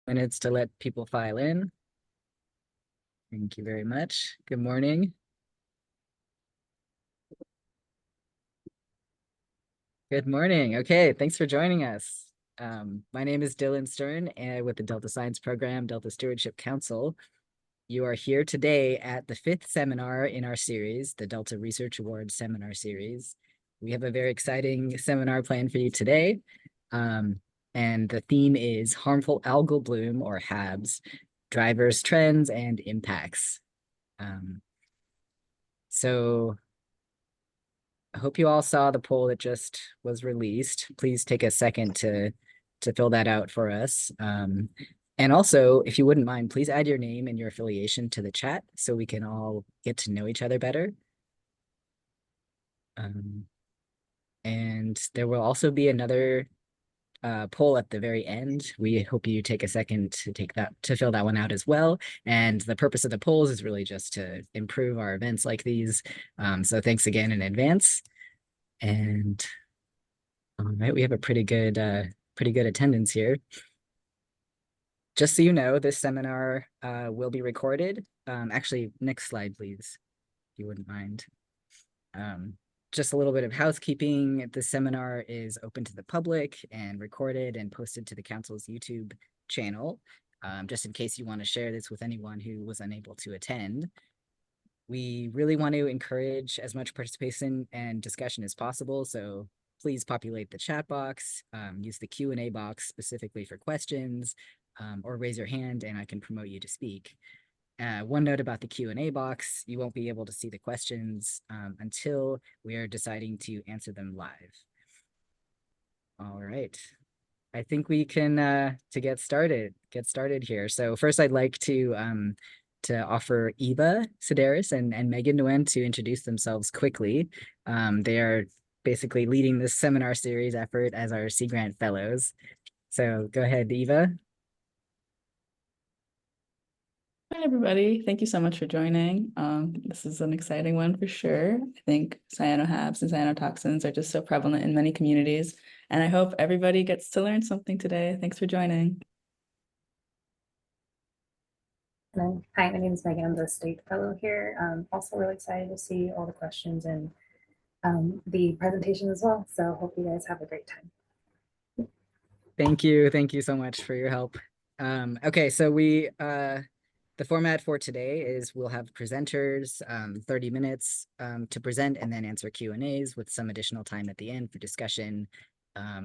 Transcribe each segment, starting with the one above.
Minutes to let people file in. Thank you very much. Good morning. Good morning. Okay, thanks for joining us. My name is Dylan Stern with the Delta Science Program, Delta Stewardship Council. You are here today at the 5th seminar in our series, the Delta Research Awards Seminar Series. We have a very exciting seminar planned for you today. And the theme is Harmful Algal Bloom, or HABs, Drivers, Trends, and Impacts. So I hope you all saw the poll that just was released. Please take a second to fill that out for us. And also, if you wouldn't mind, please add your name and your affiliation to the chat so we can all get to know each other better. And there will also be another poll at the very end. We hope you take a second to fill that one out as well. And the purpose of the polls is really just to improve our events like these. So thanks again in advance. And all right, we have a pretty good attendance here. Just so you know, this seminar will be recorded. Actually, next slide, please, if you wouldn't mind. Just a little bit of housekeeping. This seminar is open to the public and recorded and posted to the council's YouTube channel, just in case you want to share this with anyone who was unable to attend. We really want to encourage as much participation and discussion as possible, so please populate the chat box, use the Q&A box specifically for questions, or raise your hand and I can promote you to speak. One note about the Q&A box, you won't be able to see the questions until we are deciding to answer them live. All right, I think we can, to get started here. So first I'd like to offer Eva Sedaris and Megan Nguyen to introduce themselves quickly. They are basically leading this seminar series effort as our Sea Grant Fellows. So go ahead, Eva. Hi, everybody. Thank you so much for joining. This is an exciting one for sure. I think CyanoHABs and cyanotoxins are just so prevalent in many communities, and I hope everybody gets to learn something today. Thanks for joining. And hi, my name is Megan. I'm the state fellow here. Also really excited to see all the questions and the presentation as well. So hope you guys have a great time. Thank you. Thank you so much for your help. Okay, so the format for today is we'll have presenters, 30 minutes to present and then answer Q&As with some additional time at the end for discussion.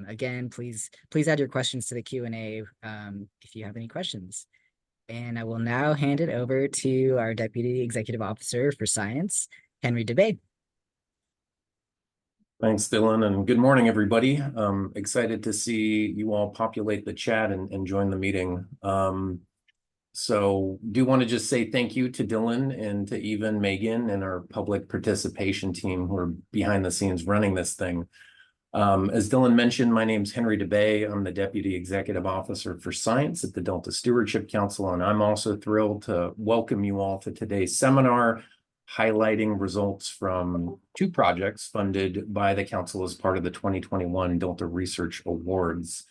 Again, please add your questions to the Q&A if you have any questions. And I will now hand it over to our Deputy Executive Officer for Science, Henry DeBay. Thanks, Dylan, and good morning, everybody. Excited to see you all populate the chat and join the meeting. So do want to just say thank you to Dylan and to Eva and Megan and our public participation team who are behind the scenes running this thing. As Dylan mentioned, my name's Henry DeBay. I'm the Deputy Executive Officer for Science at the Delta Stewardship Council, and I'm also thrilled to welcome you all to today's seminar, highlighting results from two projects funded by the Council as part of the 2021 Delta Research Awards.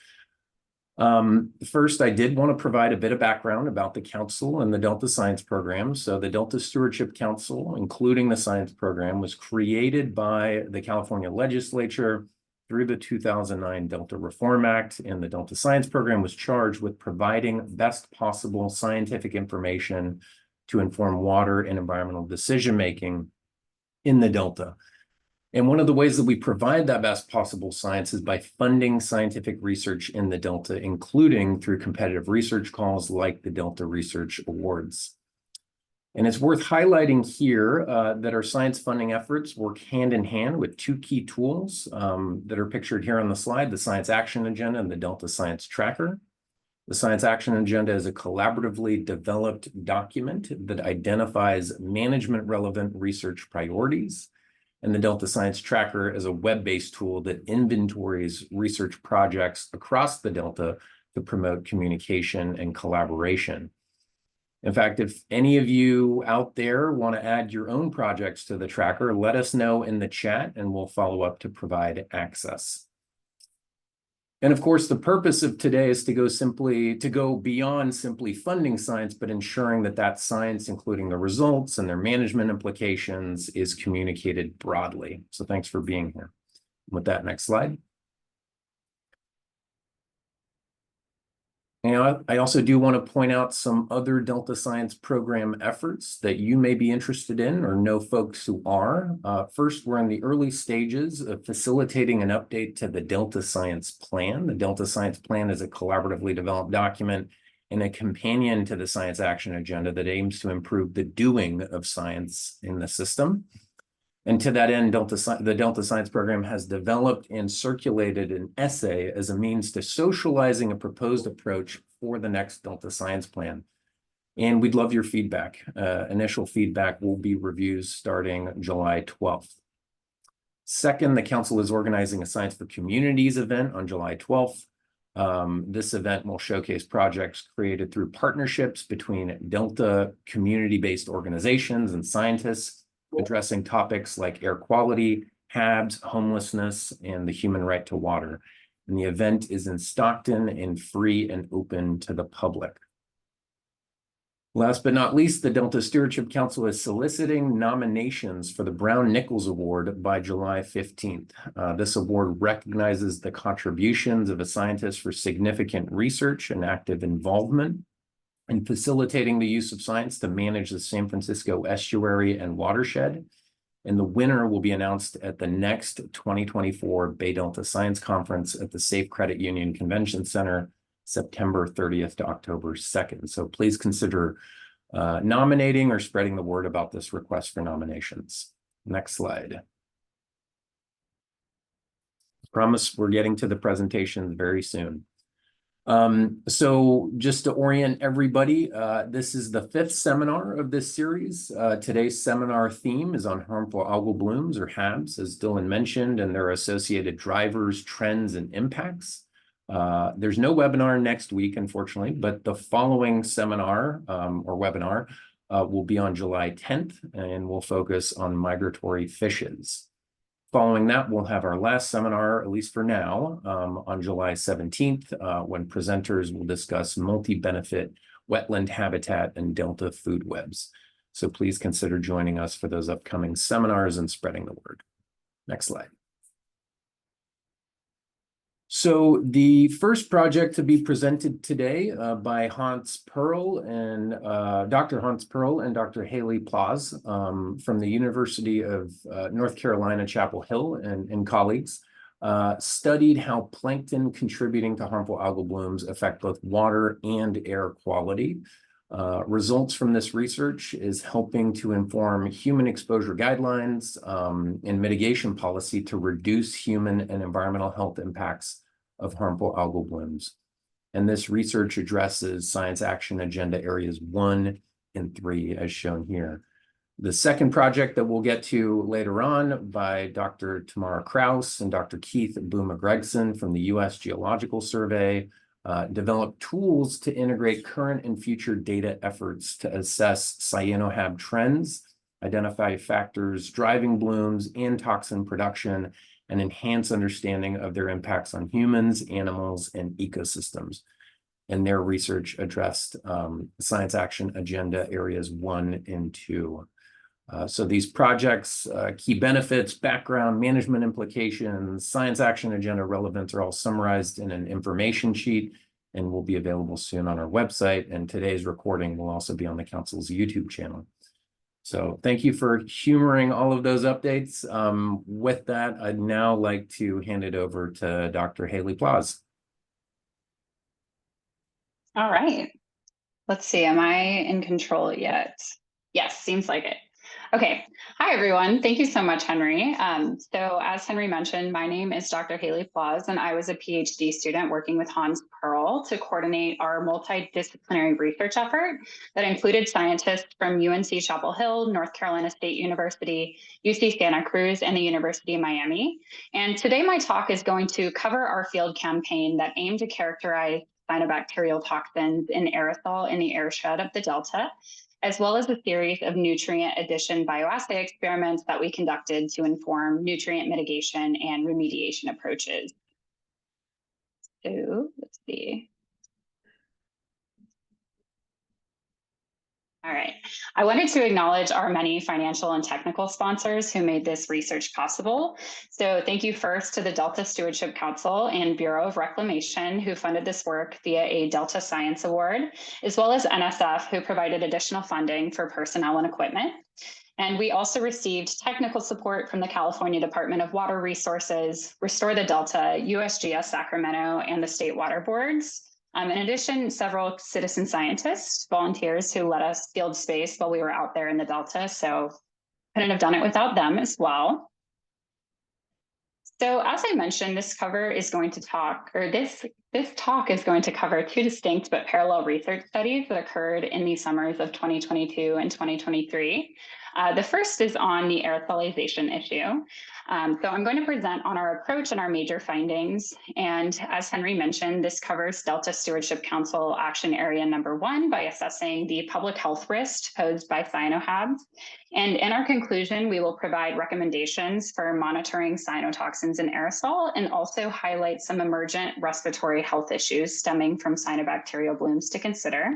First, I did want to provide a bit of background about the Council and the Delta Science Program. So the Delta Stewardship Council, including the Science Program, was created by the California Legislature through the 2009 Delta Reform Act, and the Delta Science Program was charged with providing best possible scientific information to inform water and environmental decision-making in the Delta. And one of the ways that we provide that best possible science is by funding scientific research in the Delta, including through competitive research calls like the Delta Research Awards. And it's worth highlighting here that our science funding efforts work hand in hand with two key tools that are pictured here on the slide, the Science Action Agenda and the Delta Science Tracker. The Science Action Agenda is a collaboratively developed document that identifies management-relevant research priorities. And the Delta Science Tracker is a web-based tool that inventories research projects across the Delta to promote communication and collaboration. In fact, if any of you out there want to add your own projects to the tracker, let us know in the chat and we'll follow up to provide access. And of course, the purpose of today is to go beyond simply funding science, but ensuring that that science, including the results and their management implications, is communicated broadly. So thanks for being here. With that, next slide. And I also do want to point out some other Delta Science program efforts that you may be interested in or know folks who are. First, we're in the early stages of facilitating an update to the Delta Science Plan. The Delta Science Plan is a collaboratively developed document and a companion to the Science Action Agenda that aims to improve the doing of science in the system. And to that end, the Delta Science Program has developed and circulated an essay as a means to socializing a proposed approach for the next Delta Science Plan. And we'd love your feedback. Initial feedback will be reviews starting July 12th. Second, the Council is organizing a Science for Communities event on July 12th. This event will showcase projects created through partnerships between Delta community-based organizations and scientists, addressing topics like air quality, HABs, homelessness, and the human right to water. And the event is in Stockton and free and open to the public. Last but not least, the Delta Stewardship Council is soliciting nominations for the Brown-Nichols Award by July 15th. This award recognizes the contributions of a scientist for significant research and active involvement in facilitating the use of science to manage the San Francisco estuary and watershed. And the winner will be announced at the next 2024 Bay Delta Science Conference at the Safe Credit Union Convention Center, September 30th to October 2nd. So please consider nominating or spreading the word about this request for nominations. Next slide. Promise we're getting to the presentations very soon. So just to orient everybody, this is the 5th seminar of this series. Today's seminar theme is on harmful algal blooms, or HABs, as Dylan mentioned, and their associated drivers, trends, and impacts. There's no webinar next week, unfortunately, but the following seminar or webinar will be on July 10th, and we'll focus on migratory fishes. Following that, we'll have our last seminar, at least for now, on July 17th, when presenters will discuss multi-benefit wetland habitat and delta food webs. So please consider joining us for those upcoming seminars and spreading the word. Next slide. So the first project to be presented today by Paerl and Dr. Hans Paerl and Dr. Haley Plaas from the University of North Carolina, Chapel Hill and colleagues studied how plankton contributing to harmful algal blooms affect both water and air quality. Results from this research is helping to inform human exposure guidelines and mitigation policy to reduce human and environmental health impacts of harmful algal blooms. And this research addresses Science Action Agenda areas 1 and 3, as shown here. The second project that we'll get to later on by Dr. Tamara Kraus and Dr. Keith Bouma-Gregson from the U.S. Geological Survey developed tools to integrate current and future data efforts to assess CyanoHAB trends, identify factors driving blooms and toxin production, and enhance understanding of their impacts on humans, animals, and ecosystems. And their research addressed Science Action Agenda areas 1 and 2. So these projects, key benefits, background, management implications, Science Action Agenda relevance are all summarized in an information sheet and will be available soon on our website. And today's recording will also be on the Council's YouTube channel. So thank you for humoring all of those updates. With that, I'd now like to hand it over to Dr. Haley Plaas. All right. Let's see. Am I in control yet? Yes, seems like it. Okay. Hi, everyone. Thank you so much, Henry. So as Henry mentioned, my name is Dr. Haley Plaas, and I was a PhD student working with Hans Paerl to coordinate our multidisciplinary research effort that included scientists from UNC Chapel Hill, North Carolina State University, UC Santa Cruz, and the University of Miami. And today my talk is going to cover our field campaign that aimed to characterize cyanobacterial toxins in aerosol in the airshed of the Delta, as well as a series of nutrient addition bioassay experiments that we conducted to inform nutrient mitigation and remediation approaches. So let's see. All right. I wanted to acknowledge our many financial and technical sponsors who made this research possible. So thank you first to the Delta Stewardship Council and Bureau of Reclamation who funded this work via a Delta Science Award, as well as NSF who provided additional funding for personnel and equipment. And we also received technical support from the California Department of Water Resources, Restore the Delta, USGS Sacramento, and the state water boards. In addition, several citizen scientists, volunteers who let us field space while we were out there in the Delta, so couldn't have done it without them as well. So as I mentioned, this talk is going to cover two distinct but parallel research studies that occurred in the summers of 2022 and 2023. The first is on the aerosolization issue. So I'm going to present on our approach and our major findings. And as Henry mentioned, this covers Delta Stewardship Council Action Area number 1 by assessing the public health risk posed by CyanoHABs. And in our conclusion, we will provide recommendations for monitoring cyanotoxins in aerosol and also highlight some emergent respiratory health issues stemming from cyanobacterial blooms to consider.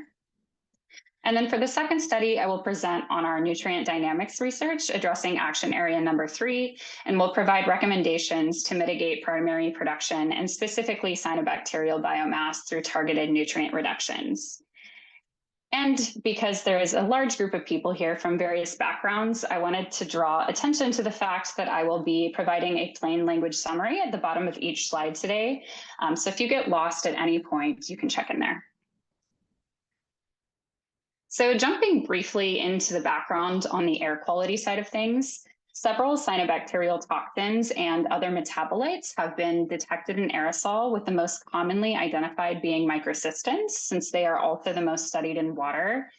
And then for the second study, I will present on our nutrient dynamics research addressing action area number 3, and we'll provide recommendations to mitigate primary production and specifically cyanobacterial biomass through targeted nutrient reductions. And because there is a large group of people here from various backgrounds, I wanted to draw attention to the fact that I will be providing a plain language summary at the bottom of each slide today. So if you get lost at any point, you can check in there. So jumping briefly into the background on the air quality side of things, several cyanobacterial toxins and other metabolites have been detected in aerosol, with the most commonly identified being microcystins, since they are also the most studied in water.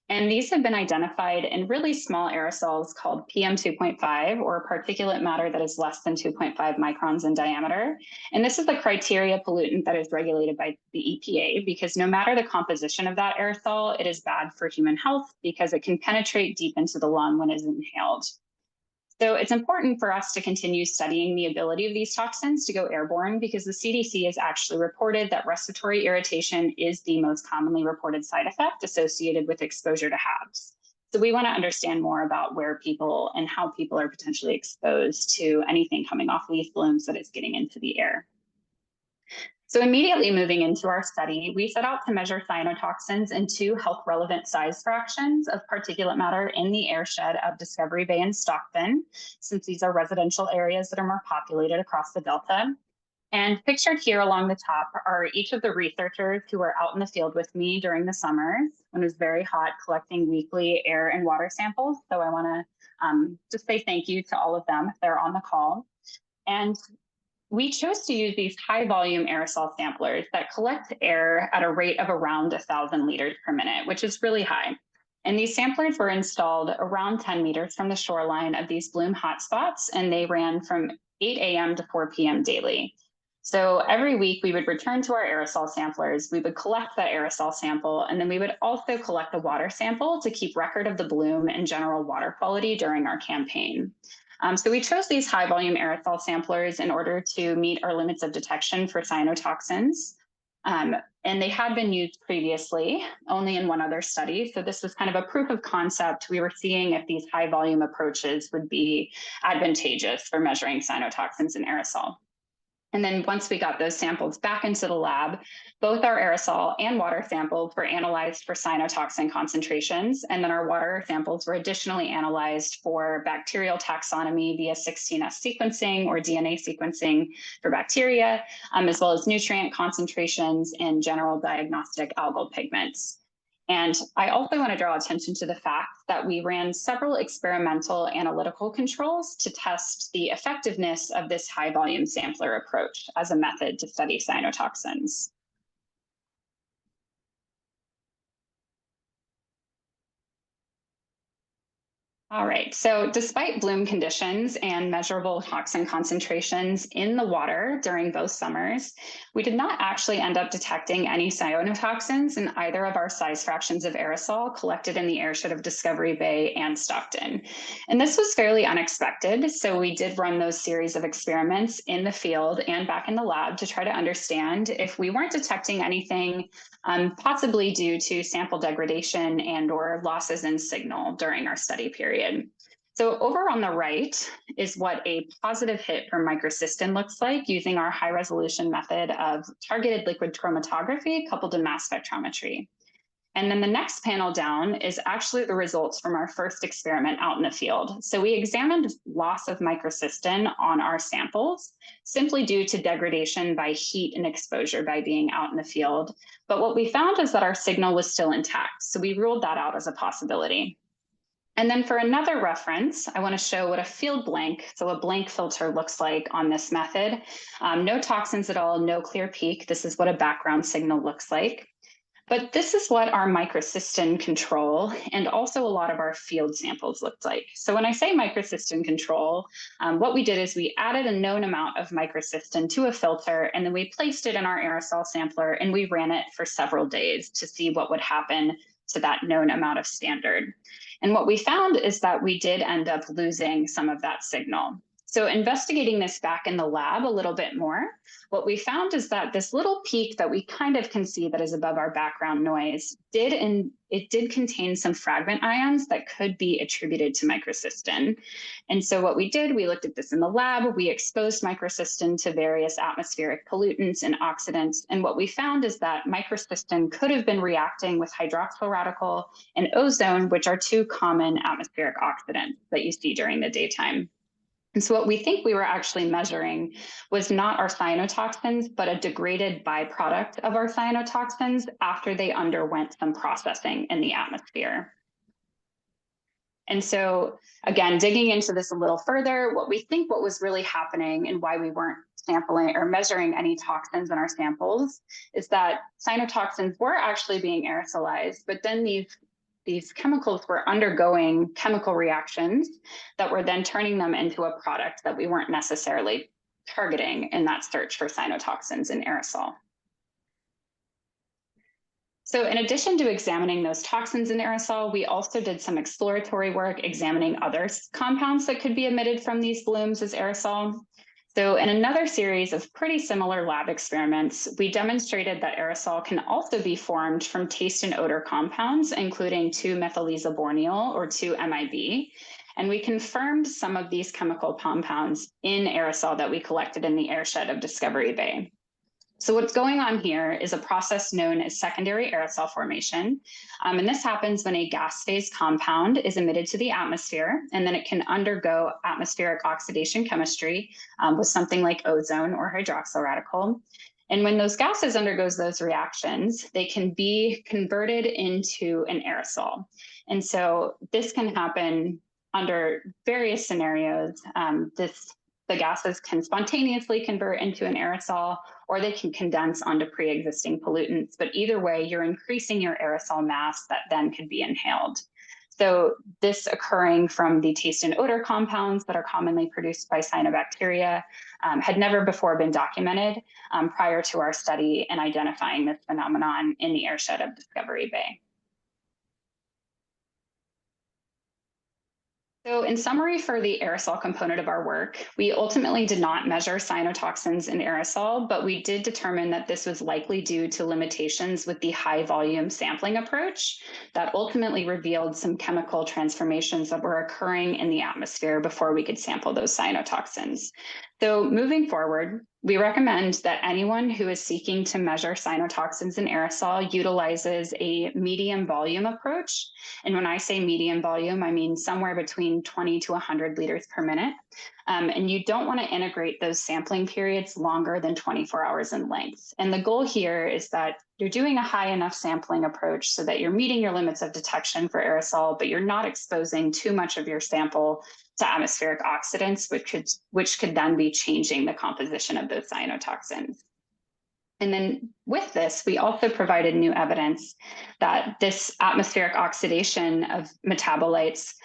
And these have been identified in really small aerosols called PM2.5, or particulate matter that is less than 2.5 microns in diameter. And this is the criteria pollutant that is regulated by the EPA, because no matter the composition of that aerosol, it is bad for human health because it can penetrate deep into the lung when it is inhaled. So it's important for us to continue studying the ability of these toxins to go airborne, because the CDC has actually reported that respiratory irritation is the most commonly reported side effect associated with exposure to HABs. So we want to understand more about where people and how people are potentially exposed to anything coming off leaf blooms that is getting into the air. So immediately moving into our study, we set out to measure cyanotoxins in 2 health-relevant size fractions of particulate matter in the airshed of Discovery Bay and Stockton, since these are residential areas that are more populated across the Delta. And pictured here along the top are each of the researchers who were out in the field with me during the summers when it was very hot, collecting weekly air and water samples. So I want to just say thank you to all of them if they're on the call. And we chose to use these high volume aerosol samplers that collect air at a rate of around 1,000 liters per minute, which is really high. And these samplers were installed around 10 meters from the shoreline of these bloom hotspots, and they ran from 8 a.m. to 4 p.m. daily. So every week we would return to our aerosol samplers, we would collect that aerosol sample, and then we would also collect a water sample to keep record of the bloom and general water quality during our campaign. So we chose these high volume aerosol samplers in order to meet our limits of detection for cyanotoxins. And they had been used previously, only in one other study. So this was kind of a proof of concept. We were seeing if these high volume approaches would be advantageous for measuring cyanotoxins in aerosol. And then once we got those samples back into the lab, both our aerosol and water samples were analyzed for cyanotoxin concentrations. And then our water samples were additionally analyzed for bacterial taxonomy via 16S sequencing or DNA sequencing for bacteria, as well as nutrient concentrations and general diagnostic algal pigments. And I also want to draw attention to the fact that we ran several experimental analytical controls to test the effectiveness of this high volume sampler approach as a method to study cyanotoxins. All right, so despite bloom conditions and measurable toxin concentrations in the water during both summers, we did not actually end up detecting any cyanotoxins in either of our size fractions of aerosol collected in the airshed of Discovery Bay and Stockton. And this was fairly unexpected, so we did run those series of experiments in the field and back in the lab to try to understand if we weren't detecting anything possibly due to sample degradation and or losses in signal during our study period. So over on the right is what a positive hit for microcystin looks like using our high resolution method of targeted liquid chromatography coupled to mass spectrometry. And then the next panel down is actually the results from our first experiment out in the field. So we examined loss of microcystin on our samples simply due to degradation by heat and exposure by being out in the field. But what we found is that our signal was still intact. So we ruled that out as a possibility. And then for another reference, I want to show what a field blank, so a blank filter looks like on this method. No toxins at all, no clear peak. This is what a background signal looks like. But this is what our microcystin control and also a lot of our field samples looked like. So when I say microcystin control, what we did is we added a known amount of microcystin to a filter, and then we placed it in our aerosol sampler, and we ran it for several days to see what would happen to that known amount of standard. And what we found is that we did end up losing some of that signal. So investigating this back in the lab a little bit more, what we found is that this little peak that we kind of can see that is above our background noise did contain some fragment ions that could be attributed to microcystin. And so what we did, we looked at this in the lab, we exposed microcystin to various atmospheric pollutants and oxidants. And what we found is that microcystin could have been reacting with hydroxyl radical and ozone, which are two common atmospheric oxidants that you see during the daytime. And so what we think we were actually measuring was not our cyanotoxins, but a degraded byproduct of our cyanotoxins after they underwent some processing in the atmosphere. And so, again, digging into this a little further, what was really happening and why we weren't sampling or measuring any toxins in our samples is that cyanotoxins were actually being aerosolized, but then these chemicals were undergoing chemical reactions that were then turning them into a product that we weren't necessarily targeting in that search for cyanotoxins in aerosol. So in addition to examining those toxins in aerosol, we also did some exploratory work examining other compounds that could be emitted from these blooms as aerosol. So in another series of pretty similar lab experiments, we demonstrated that aerosol can also be formed from taste and odor compounds, including 2-methylisoborneol or 2-MIB. And we confirmed some of these chemical compounds in aerosol that we collected in the airshed of Discovery Bay. So what's going on here is a process known as secondary aerosol formation. And this happens when a gas phase compound is emitted to the atmosphere, and then it can undergo atmospheric oxidation chemistry with something like ozone or hydroxyl radical. And when those gases undergoes those reactions, they can be converted into an aerosol. And so this can happen under various scenarios. The gases can spontaneously convert into an aerosol, or they can condense onto pre-existing pollutants. But either way, you're increasing your aerosol mass that then could be inhaled. So this occurring from the taste and odor compounds that are commonly produced by cyanobacteria had never before been documented prior to our study and identifying this phenomenon in the airshed of Discovery Bay. So in summary, for the aerosol component of our work, we ultimately did not measure cyanotoxins in aerosol, but we did determine that this was likely due to limitations with the high volume sampling approach that ultimately revealed some chemical transformations that were occurring in the atmosphere before we could sample those cyanotoxins. So moving forward, we recommend that anyone who is seeking to measure cyanotoxins in aerosol utilizes a medium volume approach. And when I say medium volume, I mean somewhere between 20 to 100 liters per minute. And you don't want to integrate those sampling periods longer than 24 hours in length. And the goal here is that you're doing a high enough sampling approach so that you're meeting your limits of detection for aerosol, but you're not exposing too much of your sample to atmospheric oxidants, which could then be changing the composition of those cyanotoxins. And then with this, we also provided new evidence that this atmospheric oxidation of metabolites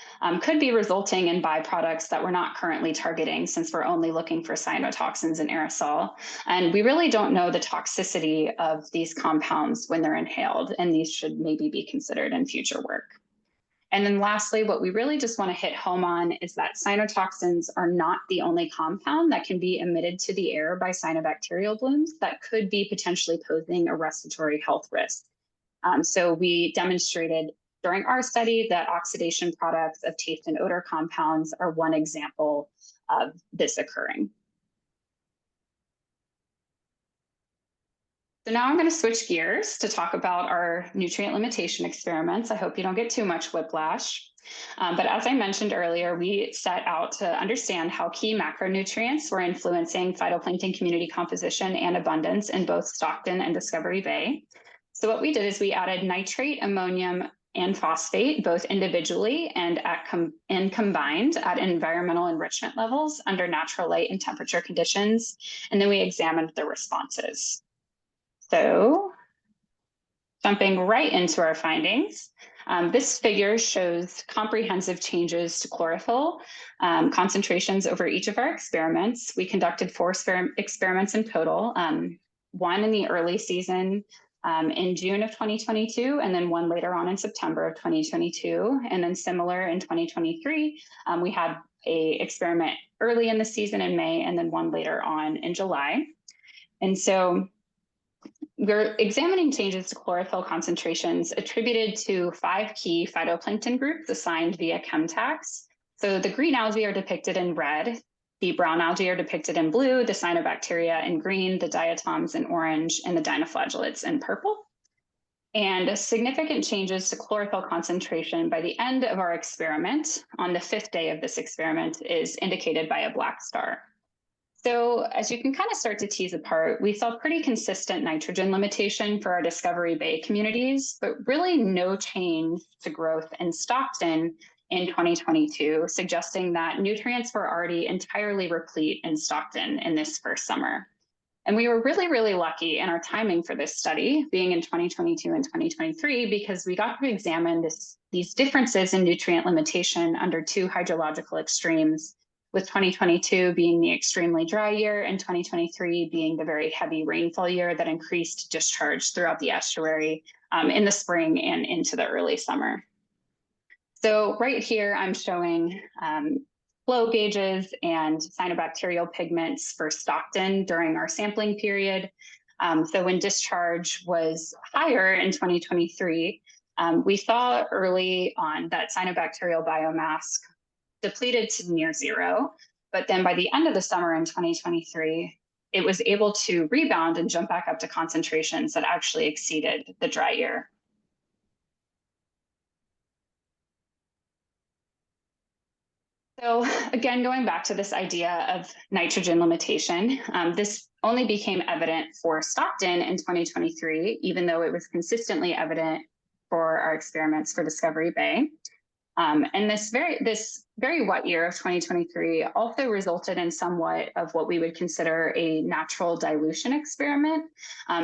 could be resulting in byproducts that we're not currently targeting, since we're only looking for cyanotoxins and aerosol. And we really don't know the toxicity of these compounds when they're inhaled, and these should maybe be considered in future work. And then lastly, what we really just want to hit home on is that cyanotoxins are not the only compound that can be emitted to the air by cyanobacterial blooms that could be potentially posing a respiratory health risk. So we demonstrated during our study that oxidation products of taste and odor compounds are one example of this occurring. So now I'm going to switch gears to talk about our nutrient limitation experiments. I hope you don't get too much whiplash. But as I mentioned earlier, we set out to understand how key macronutrients were influencing phytoplankton community composition and abundance in both Stockton and Discovery Bay. So what we did is we added nitrate, ammonium, and phosphate, both individually and combined at environmental enrichment levels under natural light and temperature conditions. And then we examined the responses. So jumping right into our findings, this figure shows comprehensive changes to chlorophyll concentrations over each of our experiments. We conducted 4 experiments in total, 1 in the early season in June of 2022, and then 1 later on in September of 2022. And then similar in 2023, we had an experiment early in the season in May, and then 1 later on in July. And so we're examining changes to chlorophyll concentrations attributed to 5 key phytoplankton groups assigned via chemtags. So the green algae are depicted in red, the brown algae are depicted in blue, the cyanobacteria in green, the diatoms in orange, and the dinoflagellates in purple. And significant changes to chlorophyll concentration by the end of our experiment on the 5th day of this experiment is indicated by a black star. So as you can kind of start to tease apart, we saw pretty consistent nitrogen limitation for our Discovery Bay communities, but really no change to growth in Stockton in 2022, suggesting that nutrients were already entirely replete in Stockton in this first summer. And we were really, really lucky in our timing for this study, being in 2022 and 2023, because we got to examine these differences in nutrient limitation under 2 hydrological extremes, with 2022 being the extremely dry year and 2023 being the very heavy rainfall year that increased discharge throughout the estuary in the spring and into the early summer. So right here, I'm showing flow gauges and cyanobacterial pigments for Stockton during our sampling period. So when discharge was higher in 2023, we saw early on that cyanobacterial biomass depleted to near 0. But then by the end of the summer in 2023, it was able to rebound and jump back up to concentrations that actually exceeded the dry year. So again, going back to this idea of nitrogen limitation, this only became evident for Stockton in 2023, even though it was consistently evident for our experiments for Discovery Bay. And this very wet year of 2023 also resulted in somewhat of what we would consider a natural dilution experiment,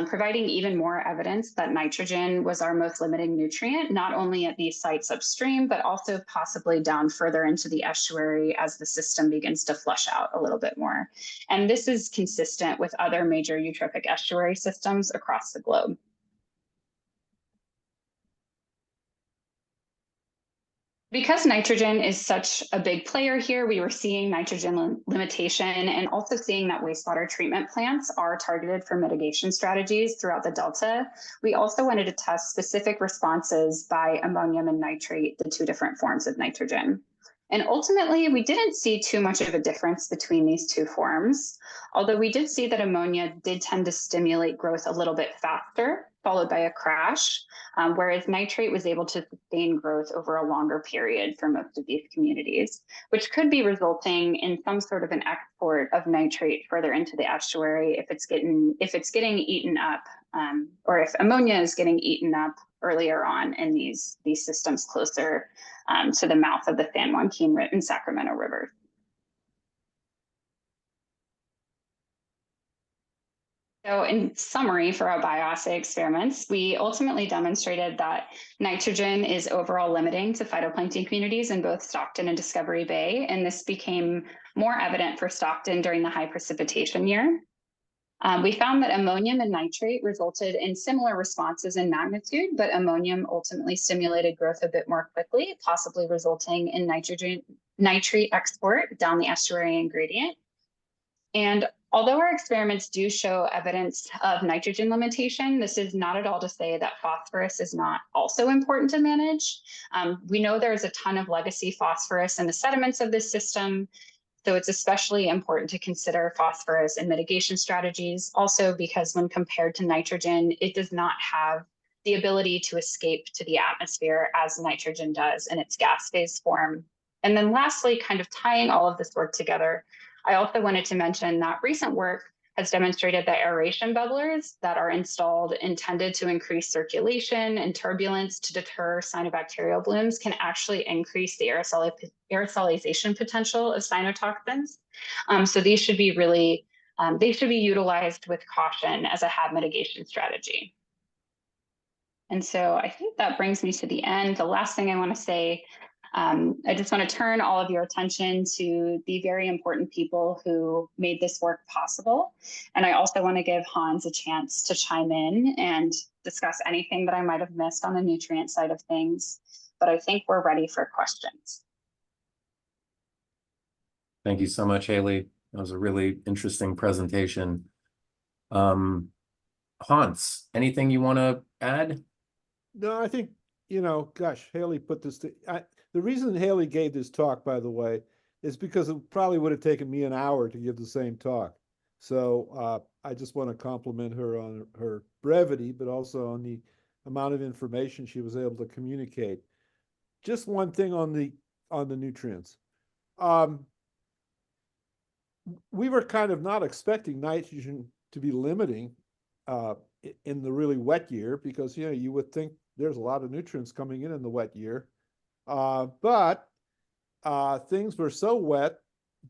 providing even more evidence that nitrogen was our most limiting nutrient, not only at these sites upstream, but also possibly down further into the estuary as the system begins to flush out a little bit more. And this is consistent with other major eutrophic estuary systems across the globe. Because nitrogen is such a big player here, we were seeing nitrogen limitation and also seeing that wastewater treatment plants are targeted for mitigation strategies throughout the Delta. We also wanted to test specific responses by ammonium and nitrate, the 2 different forms of nitrogen. And ultimately, we didn't see too much of a difference between these 2 forms, although we did see that ammonia did tend to stimulate growth a little bit faster, followed by a crash, whereas nitrate was able to sustain growth over a longer period for most of these communities, which could be resulting in some sort of an export of nitrate further into the estuary if it's getting eaten up, or if ammonia is getting eaten up earlier on in these systems closer to the mouth of the San Joaquin and Sacramento rivers. So in summary for our bioassay experiments, we ultimately demonstrated that nitrogen is overall limiting to phytoplankton communities in both Stockton and Discovery Bay, and this became more evident for Stockton during the high precipitation year. We found that ammonium and nitrate resulted in similar responses in magnitude, but ammonium ultimately stimulated growth a bit more quickly, possibly resulting in nitrate export down the estuarine gradient. And although our experiments do show evidence of nitrogen limitation, this is not at all to say that phosphorus is not also important to manage. We know there's a ton of legacy phosphorus in the sediments of this system, so it's especially important to consider phosphorus in mitigation strategies, also because when compared to nitrogen, it does not have the ability to escape to the atmosphere as nitrogen does in its gas phase form. And then lastly, kind of tying all of this work together, I also wanted to mention that recent work has demonstrated that aeration bubblers that are installed intended to increase circulation and turbulence to deter cyanobacterial blooms can actually increase the aerosolization potential of cyanotoxins. So these should be really, they should be utilized with caution as a HAB mitigation strategy. And so I think that brings me to the end. The last thing I want to say, I just want to turn all of your attention to the very important people who made this work possible. And I also want to give Hans a chance to chime in and discuss anything that I might have missed on the nutrient side of things. But I think we're ready for questions. Thank you so much, Haley. That was a really interesting presentation. Hans, anything you want to add? No, I think, gosh, Haley put this the reason Haley gave this talk, by the way, is because it probably would have taken me an hour to give the same talk. So I just want to compliment her on her brevity, but also on the amount of information she was able to communicate. Just one thing on the nutrients. We were kind of not expecting nitrogen to be limiting in the really wet year, because you would think there's a lot of nutrients coming in the wet year. But things were so wet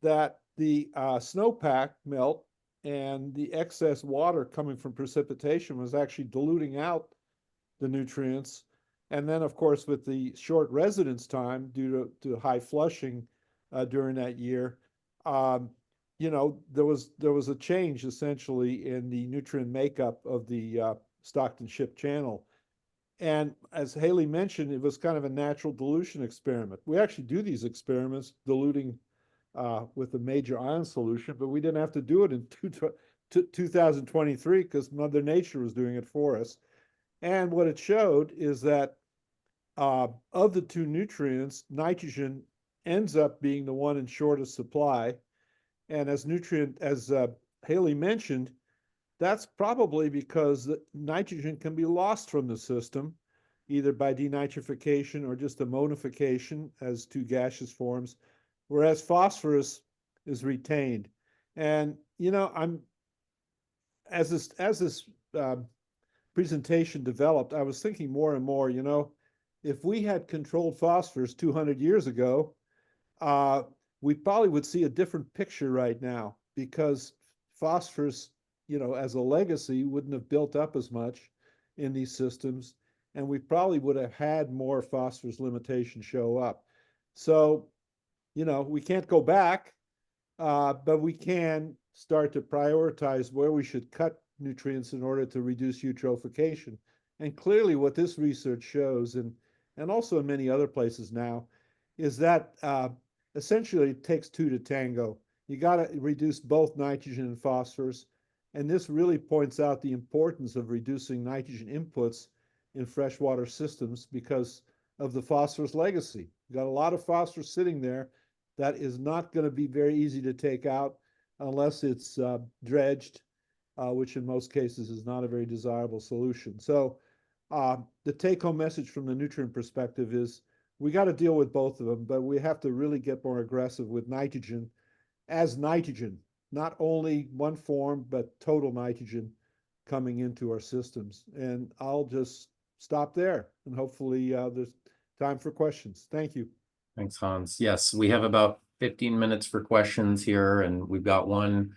that the snowpack melt and the excess water coming from precipitation was actually diluting out the nutrients. And then, of course, with the short residence time due to high flushing during that year, there was a change essentially in the nutrient makeup of the Stockton Ship Channel. And as Haley mentioned, it was kind of a natural dilution experiment. We actually do these experiments diluting with a major ion solution, but we didn't have to do it in 2023 because Mother Nature was doing it for us. And what it showed is that of the two nutrients, nitrogen ends up being the one in shortest supply. And as Haley mentioned, that's probably because the nitrogen can be lost from the system, either by denitrification or just ammonification as two gaseous forms, whereas phosphorus is retained. And as this presentation developed, I was thinking more and more, if we had controlled phosphorus 200 years ago, we probably would see a different picture right now, because phosphorus, as a legacy, wouldn't have built up as much in these systems, and we probably would have had more phosphorus limitation show up. So, we can't go back, but we can start to prioritize where we should cut nutrients in order to reduce eutrophication. And clearly what this research shows, and also in many other places now, is that essentially it takes two to tango. You got to reduce both nitrogen and phosphorus. And this really points out the importance of reducing nitrogen inputs in freshwater systems because of the phosphorus legacy. You got a lot of phosphorus sitting there that is not going to be very easy to take out unless it's dredged, which in most cases is not a very desirable solution. So the take-home message from the nutrient perspective is we got to deal with both of them, but we have to really get more aggressive with nitrogen as nitrogen, not only one form, but total nitrogen coming into our systems. And I'll just stop there, and hopefully there's time for questions. Thank you. Thanks, Hans. Yes, we have about 15 minutes for questions here, and we've got one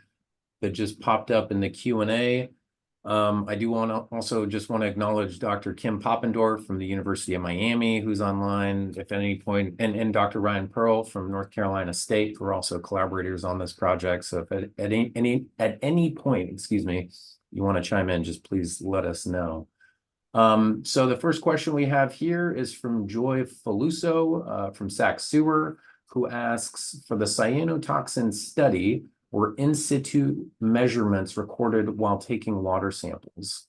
that just popped up in the Q&A. I do want to also just want to acknowledge Dr. Kim Poppendorf from the University of Miami, who's online. If at any point, and Dr. Ryan Paerl from North Carolina State, who are also collaborators on this project. So if at any point, excuse me, you want to chime in, just please let us know. So the first question we have here is from Joy Faluso from Sac Sewer, who asks, for the cyanotoxin study, were in situ measurements recorded while taking water samples?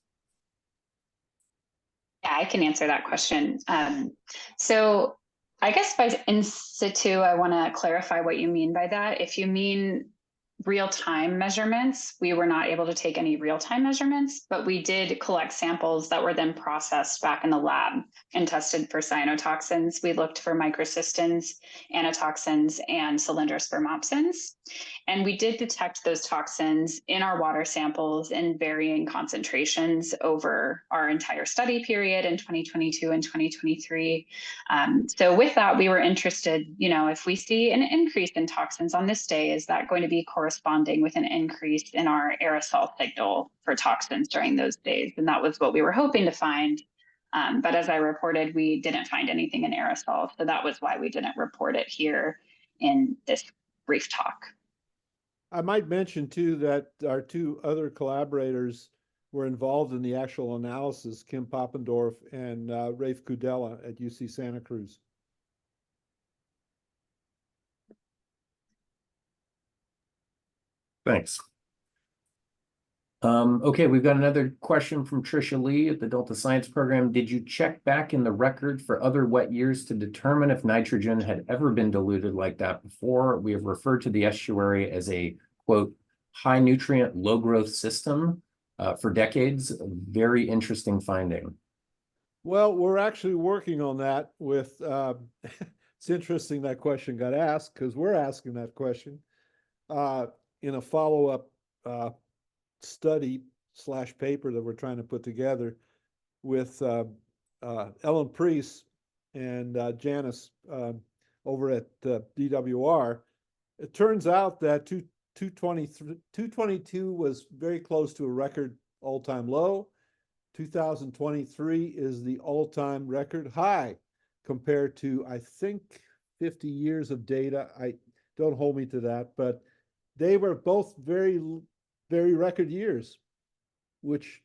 Yeah, I can answer that question. So I guess by in situ, I want to clarify what you mean by that. If you mean real-time measurements, we were not able to take any real-time measurements, but we did collect samples that were then processed back in the lab and tested for cyanotoxins. We looked for microcystins, anatoxins, and cylindrospermopsins. And we did detect those toxins in our water samples in varying concentrations over our entire study period in 2022 and 2023. So with that, we were interested, if we see an increase in toxins on this day, is that going to be corresponding with an increase in our aerosol signal for toxins during those days? And that was what we were hoping to find. But as I reported, we didn't find anything in aerosol. So that was why we didn't report it here in this brief talk. I might mention too that our two other collaborators were involved in the actual analysis, Kim Poppendorf and Rafe Kudela at UC Santa Cruz. Thanks. Okay, we've got another question from Tricia Lee at the Delta Science Program. Did you check back in the record for other wet years to determine if nitrogen had ever been diluted like that before? We have referred to the estuary as a, quote, high nutrient, low growth system for decades. A very interesting finding. Well, we're actually working on that with, it's interesting that question got asked because we're asking that question in a follow-up study / paper that we're trying to put together with Ellen Preece and Janice over at DWR. It turns out that 222 was very close to a record all-time low. 2023 is the all-time record high compared to, I think, 50 years of data. Don't hold me to that, but they were both very record years, which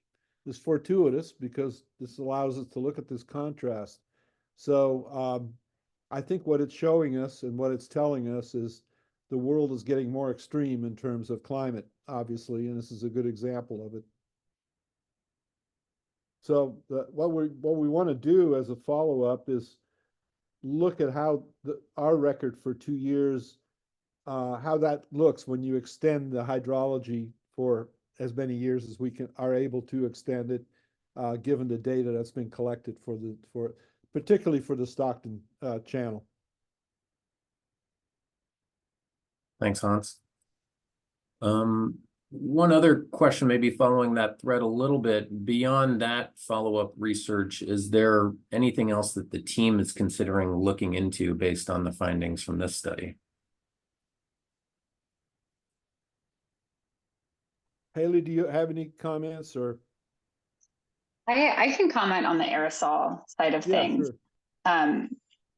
is fortuitous because this allows us to look at this contrast. So I think what it's showing us and what it's telling us is the world is getting more extreme in terms of climate, obviously, and this is a good example of it. So what we want to do as a follow-up is look at how our record for 2 years, how that looks when you extend the hydrology for as many years as we are able to extend it, given the data that's been collected particularly for the Stockton channel. Thanks, Hans. One other question, maybe following that thread a little bit, beyond that follow-up research, is there anything else that the team is considering looking into based on the findings from this study? Haley, do you have any comments or? I can comment on the aerosol side of things. Sure.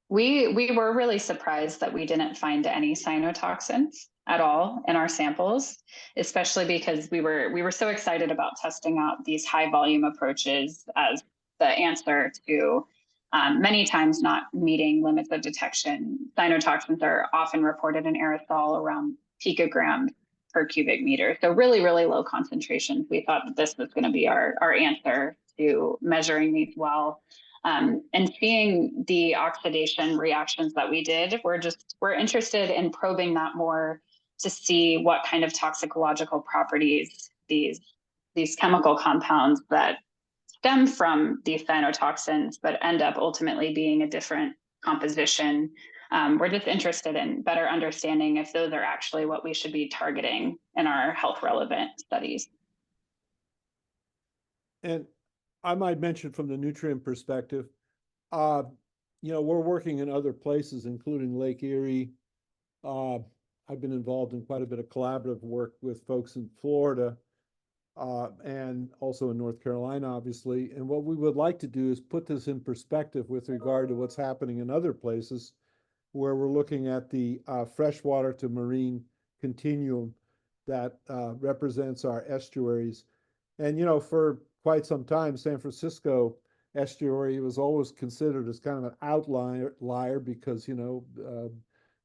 We were really surprised that we didn't find any cyanotoxins at all in our samples, especially because we were so excited about testing out these high volume approaches as the answer to many times not meeting limits of detection. Cyanotoxins are often reported in aerosol around picograms per cubic meter. So really, really low concentrations. We thought that this was going to be our answer to measuring these well. And seeing the oxidation reactions that we did, we're interested in probing that more to see what kind of toxicological properties these chemical compounds that stem from these cyanotoxins but end up ultimately being a different composition. We're just interested in better understanding if those are actually what we should be targeting in our health relevant studies. And I might mention from the nutrient perspective, we're working in other places, including Lake Erie. I've been involved in quite a bit of collaborative work with folks in Florida and also in North Carolina, obviously. And what we would like to do is put this in perspective with regard to what's happening in other places where we're looking at the freshwater to marine continuum that represents our estuaries. And, you know, for quite some time, San Francisco estuary was always considered as kind of an outlier because, you know,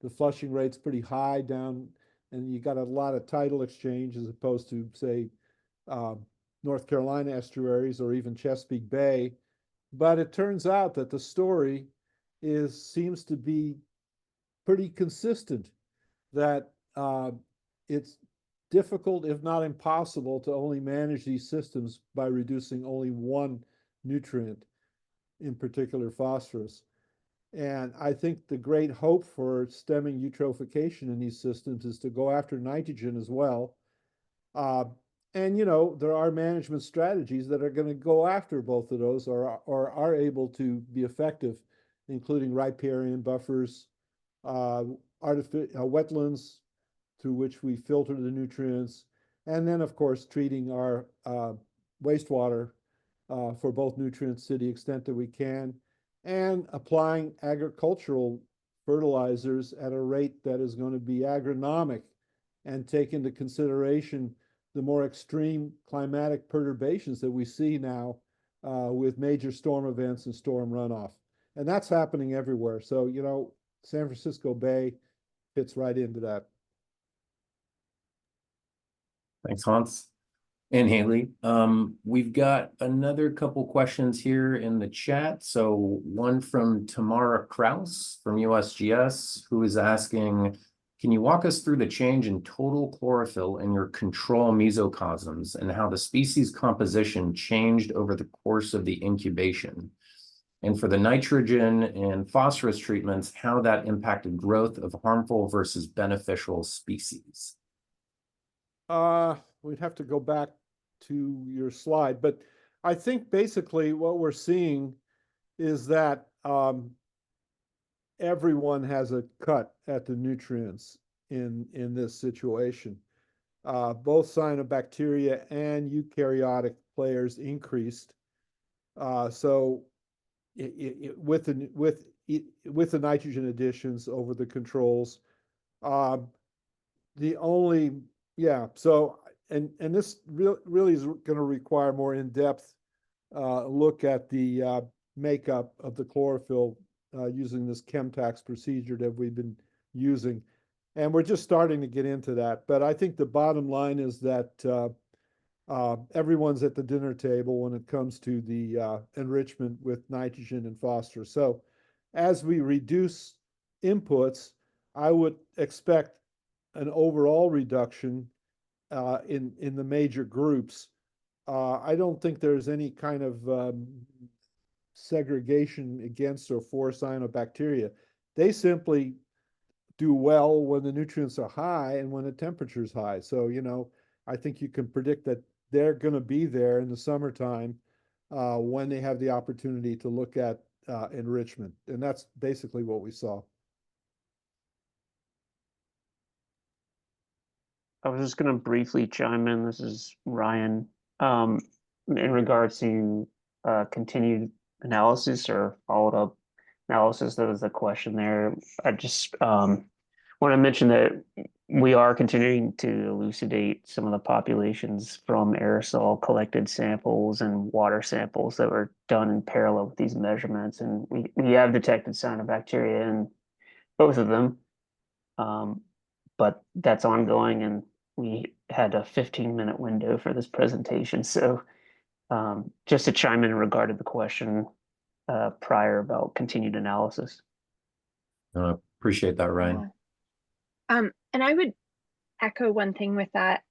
the flushing rate's pretty high down and you got a lot of tidal exchange as opposed to, say, North Carolina estuaries or even Chesapeake Bay. But it turns out that the story seems to be pretty consistent, that it's difficult, if not impossible, to only manage these systems by reducing only one nutrient, in particular phosphorus. And I think the great hope for stemming eutrophication in these systems is to go after nitrogen as well. And, you know, there are management strategies that are going to go after both of those or are able to be effective, including riparian buffers, wetlands through which we filter the nutrients, and then, of course, treating our wastewater for both nutrients to the extent that we can, and applying agricultural fertilizers at a rate that is going to be agronomic and take into consideration the more extreme climatic perturbations that we see now with major storm events and storm runoff. And that's happening everywhere. So, you know, San Francisco Bay fits right into that. Thanks, Hans. And Haley, we've got another couple questions here in the chat. So one from Tamara Kraus from USGS, who is asking, can you walk us through the change in total chlorophyll in your control mesocosms and how the species composition changed over the course of the incubation? And for the nitrogen and phosphorus treatments, how that impacted growth of harmful versus beneficial species? We'd have to go back to your slide, but I think basically what we're seeing is that everyone has a cut at the nutrients in this situation. Both cyanobacteria and eukaryotic players increased. So with the nitrogen additions over the controls, the only so and this really is going to require more in-depth look at the makeup of the chlorophyll using this chemtax procedure that we've been using. And we're just starting to get into that. But I think the bottom line is that everyone's at the dinner table when it comes to the enrichment with nitrogen and phosphorus. So as we reduce inputs, I would expect an overall reduction in the major groups. I don't think there's any kind of segregation against or for cyanobacteria. They simply do well when the nutrients are high and when the temperature is high. So, you know, I think you can predict that they're going to be there in the summertime when they have the opportunity to look at enrichment. And that's basically what we saw. I was just going to briefly chime in. This is Ryan. In regards to continued analysis or followed up analysis, that was the question there. I just want to mention that we are continuing to elucidate some of the populations from aerosol collected samples and water samples that were done in parallel with these measurements. And we have detected cyanobacteria in both of them. But that's ongoing, and we had a 15-minute window for this presentation. So just to chime in regard to the question prior about continued analysis. Appreciate that, Ryan. And I would echo one thing with that.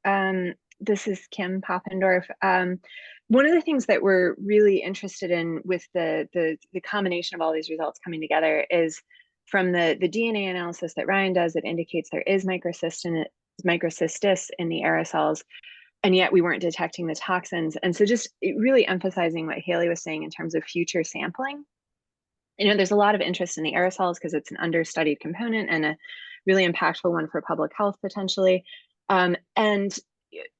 This is Kim Poppendorf. One of the things that we're really interested in with the combination of all these results coming together is from the DNA analysis that Ryan does, it indicates there is microcystis in the aerosols, and yet we weren't detecting the toxins. And so just really emphasizing what Haley was saying in terms of future sampling. You know, there's a lot of interest in the aerosols because it's an understudied component and a really impactful one for public health potentially. And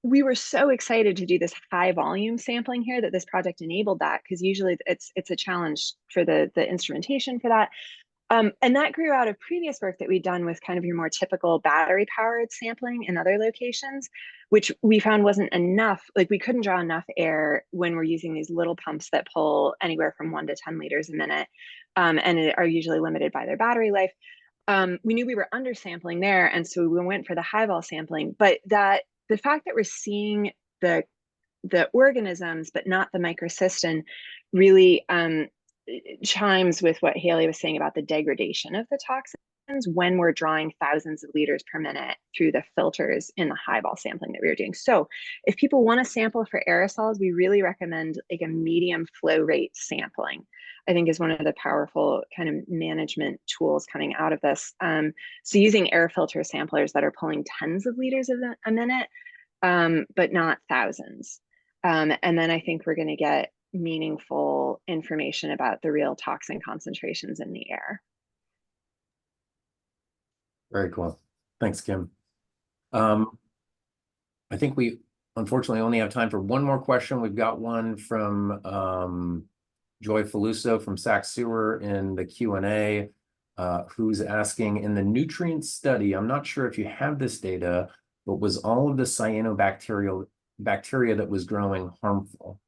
we were so excited to do this high volume sampling here that this project enabled that, because usually it's a challenge for the instrumentation for that. And that grew out of previous work that we'd done with kind of your more typical battery powered sampling in other locations, which we found wasn't enough. Like, we couldn't draw enough air when we're using these little pumps that pull anywhere from 1 to 10 liters a minute, and are usually limited by their battery life. We knew we were undersampling there, and so we went for the high vol sampling. But that the fact that we're seeing the organisms but not the microcystin really chimes with what Haley was saying about the degradation of the toxins when we're drawing thousands of liters per minute through the filters in the high vol sampling that we were doing. So if people want to sample for aerosols, we really recommend like a medium flow rate sampling, I think, is one of the powerful kind of management tools coming out of this. So using air filter samplers that are pulling tens of liters a minute, but not thousands. And then I think we're going to get meaningful information about the real toxin concentrations in the air. Very cool. Thanks, Kim. I think we unfortunately only have time for one more question. We've got one from Joy Faluso from Sac Sewer in the Q&A, who's asking, in the nutrient study, I'm not sure if you have this data, but was all of the cyanobacteria that was growing harmful?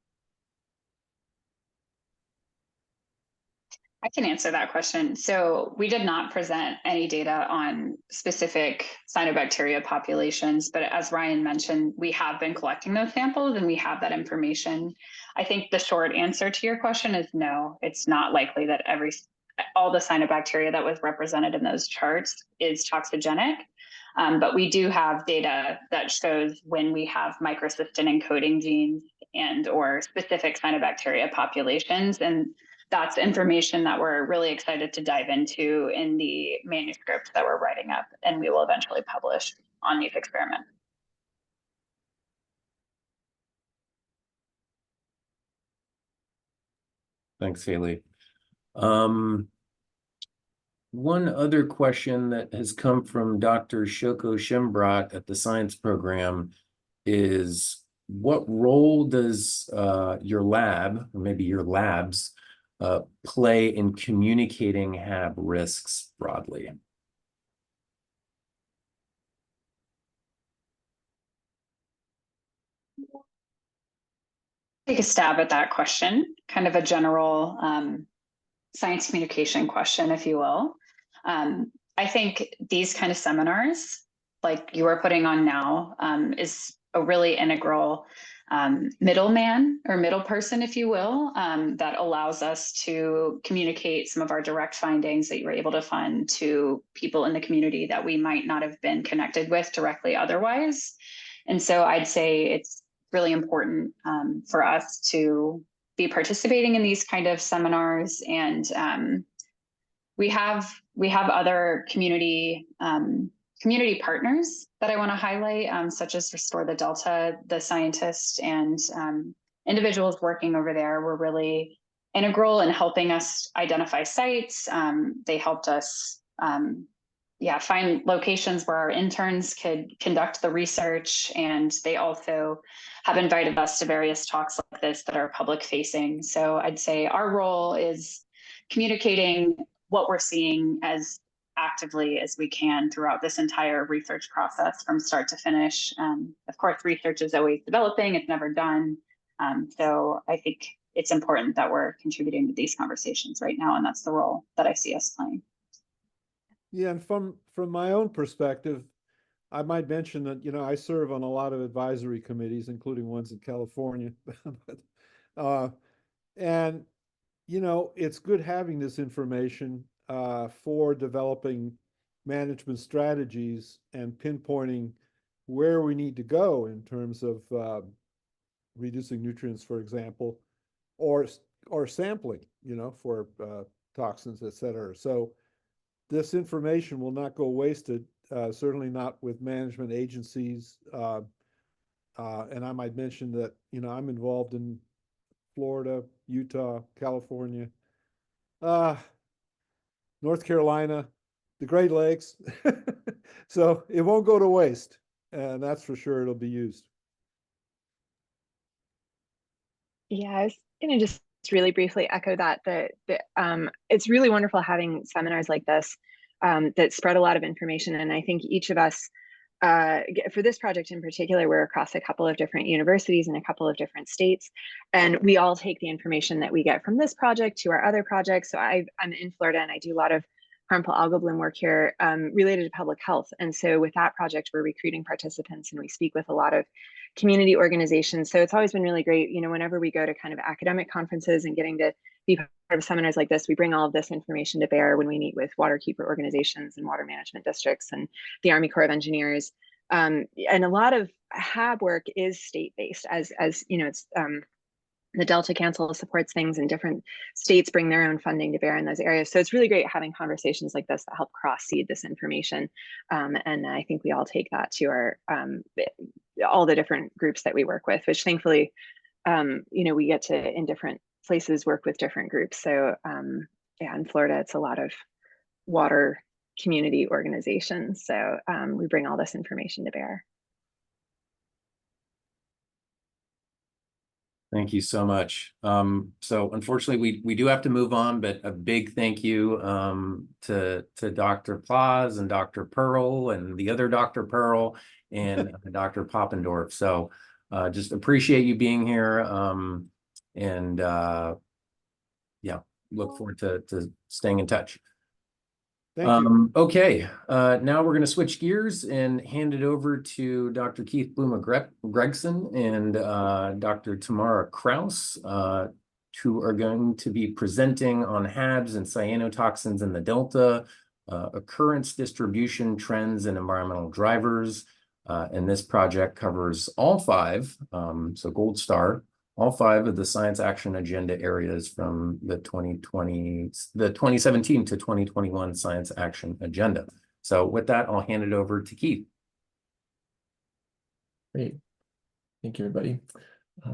I can answer that question. So we did not present any data on specific cyanobacteria populations, but as Ryan mentioned, we have been collecting those samples and we have that information. I think the short answer to your question is no, it's not likely that all the cyanobacteria that was represented in those charts is toxigenic. But we do have data that shows when we have microcystin encoding genes and or specific cyanobacteria populations, and that's information that we're really excited to dive into in the manuscript that we're writing up, and we will eventually publish on these experiments. Thanks, Haley. One other question that has come from Dr. Shoko Shimbrat at the science program is, what role does your lab, or maybe your labs, play in communicating HAB risks broadly? Take a stab at that question, kind of a general science communication question, if you will. I think these kind of seminars, like you are putting on now, is a really integral middleman or middle person, if you will, that allows us to communicate some of our direct findings that you were able to find to people in the community that we might not have been connected with directly otherwise. And so I'd say it's really important for us to be participating in these kind of seminars, and we have other community partners that I want to highlight, such as Restore the Delta, the scientists and individuals working over there were really integral in helping us identify sites. They helped us find locations where our interns could conduct the research, and they also have invited us to various talks like this that are public facing. So I'd say our role is communicating what we're seeing as actively as we can throughout this entire research process from start to finish. Of course, research is always developing, it's never done. So I think it's important that we're contributing to these conversations right now, and that's the role that I see us playing. Yeah, and from my own perspective, I might mention that, I serve on a lot of advisory committees, including ones in California. And, it's good having this information for developing management strategies and pinpointing where we need to go in terms of reducing nutrients, for example, or sampling, for toxins, et cetera. So this information will not go wasted, certainly not with management agencies. And I might mention that, I'm involved in Florida, Utah, California, North Carolina, the Great Lakes. So it won't go to waste, and that's for sure. It'll be used. Yeah, I was gonna just really briefly echo that it's really wonderful having seminars like this that spread a lot of information. And I think each of us, for this project in particular, we're across a couple of different universities in a couple of different states, and we all take the information that we get from this project to our other projects. So I'm in Florida, and I do a lot of harmful algal bloom work here related to public health. And so with that project, we're recruiting participants, and we speak with a lot of community organizations. So it's always been really great, you know, whenever we go to kind of academic conferences and getting to be part of seminars like this, we bring all of this information to bear when we meet with waterkeeper organizations and water management districts and the Army Corps of Engineers. And a lot of HAB work is state-based, as you know, it's the Delta Council supports things, and different states bring their own funding to bear in those areas. So it's really great having conversations like this that help cross-seed this information. And I think we all take that to our all the different groups that we work with, which thankfully, you know, we get to, in different places, work with different groups. So yeah, in Florida, it's a lot of water community organizations. So we bring all this information to bear. Thank you so much. So unfortunately, we do have to move on, but a big thank you to Dr. Plaas and Dr. Paerl and the other Dr. Paerl and Dr. Poppendorf. So just appreciate you being here, and yeah, look forward to staying in touch. Thank you. Okay, now we're going to switch gears and hand it over to Dr. Keith Bouma-Gregson and Dr. Tamara Kraus, who are going to be presenting on HABs and cyanotoxins in the Delta, occurrence, distribution, trends, and environmental drivers. And this project covers all five, so gold star, all five of the science action agenda areas from the 2017 to 2021 science action agenda. So with that, I'll hand it over to Keith. Great. Thank you, everybody.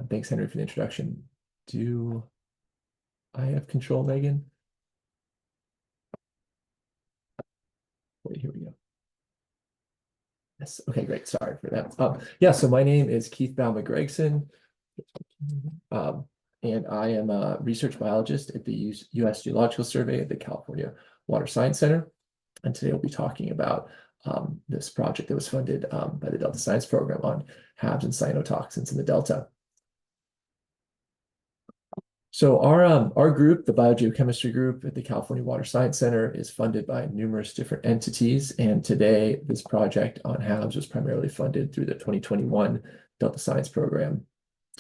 Thanks, Henry, for the introduction. Do I have control, Megan? Wait, here we go. Yes. Okay, great. Sorry for that. Yeah, so my name is Keith Bouma-Gregson. And I am a research biologist at the U.S. Geological Survey at the California Water Science Center. And today we'll be talking about this project that was funded by the Delta Science Program on HABs and cyanotoxins in the Delta. So our group, the Biogeochemistry group at the California Water Science Center, is funded by numerous different entities. And today, this project on HABs was primarily funded through the 2021 Delta Science Program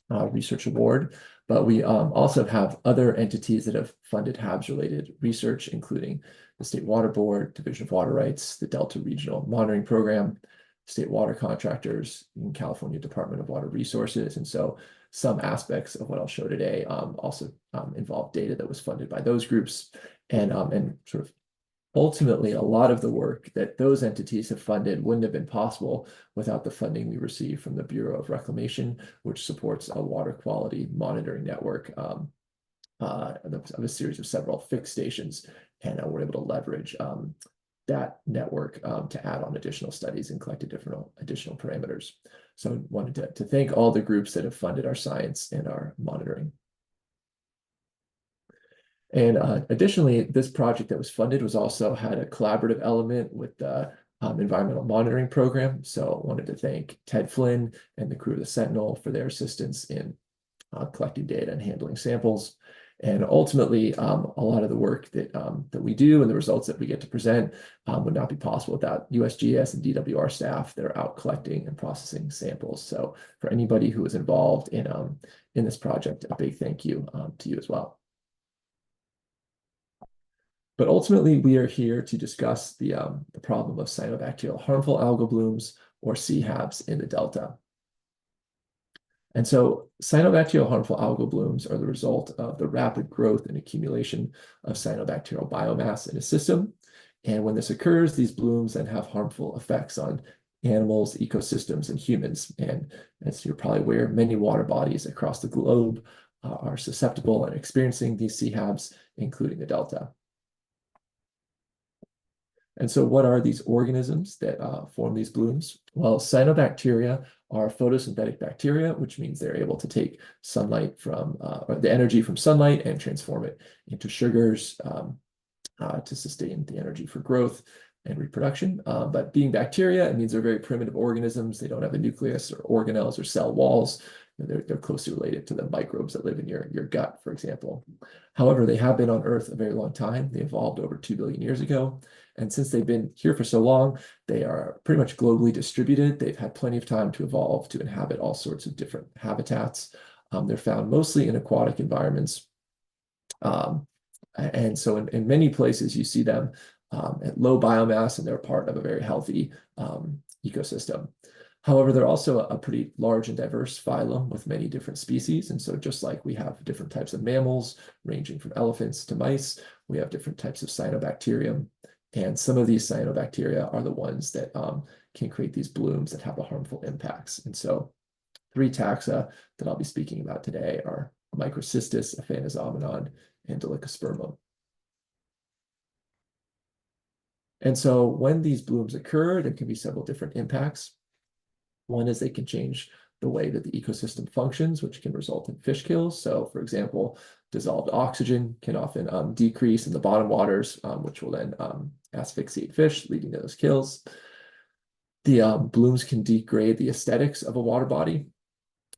Research Award, but we also have other entities that have funded HABs-related research, including the State Water Board, Division of Water Rights, the Delta Regional Monitoring Program, state water contractors, and California Department of Water Resources. And so some aspects of what I'll show today also involve data that was funded by those groups, and sort of ultimately, a lot of the work that those entities have funded wouldn't have been possible without the funding we received from the Bureau of Reclamation, which supports a water quality monitoring network of a series of several fixed stations. And we're able to leverage that network to add on additional studies and collect additional parameters. So I wanted to thank all the groups that have funded our science and our monitoring. And additionally, this project that was funded was also had a collaborative element with the environmental monitoring program. So I wanted to thank Ted Flynn and the crew of the Sentinel for their assistance in collecting data and handling samples. And ultimately, a lot of the work that we do and the results that we get to present would not be possible without USGS and DWR staff that are out collecting and processing samples. So for anybody who was involved in this project, a big thank you to you as well. But ultimately, we are here to discuss the problem of cyanobacterial harmful algal blooms, or CHABs, in the Delta. And so cyanobacterial harmful algal blooms are the result of the rapid growth and accumulation of cyanobacterial biomass in a system. And when this occurs, these blooms then have harmful effects on animals, ecosystems, and humans. And as you're probably aware, many water bodies across the globe are susceptible and experiencing these CHABs, including the Delta. And so what are these organisms that form these blooms? Well, cyanobacteria are photosynthetic bacteria, which means they're able to take sunlight from, or the energy from sunlight and transform it into sugars to sustain the energy for growth and reproduction. But being bacteria, it means they're very primitive organisms. They don't have a nucleus or organelles or cell walls. They're closely related to the microbes that live in your gut, for example. However, they have been on Earth a very long time. They evolved over 2 billion years ago. And since they've been here for so long, they are pretty much globally distributed. They've had plenty of time to evolve to inhabit all sorts of different habitats. They're found mostly in aquatic environments. And so in many places, you see them at low biomass, and they're part of a very healthy ecosystem. However, they're also a pretty large and diverse phylum with many different species. And so just like we have different types of mammals, ranging from elephants to mice, we have different types of cyanobacterium. And some of these cyanobacteria are the ones that can create these blooms that have the harmful impacts. And so 3 taxa that I'll be speaking about today are Microcystis, Aphanizomenon, and Dolichospermum. And so when these blooms occur, there can be several different impacts. One is they can change the way that the ecosystem functions, which can result in fish kills. So for example, dissolved oxygen can often decrease in the bottom waters, which will then asphyxiate fish, leading to those kills. The blooms can degrade the aesthetics of a water body.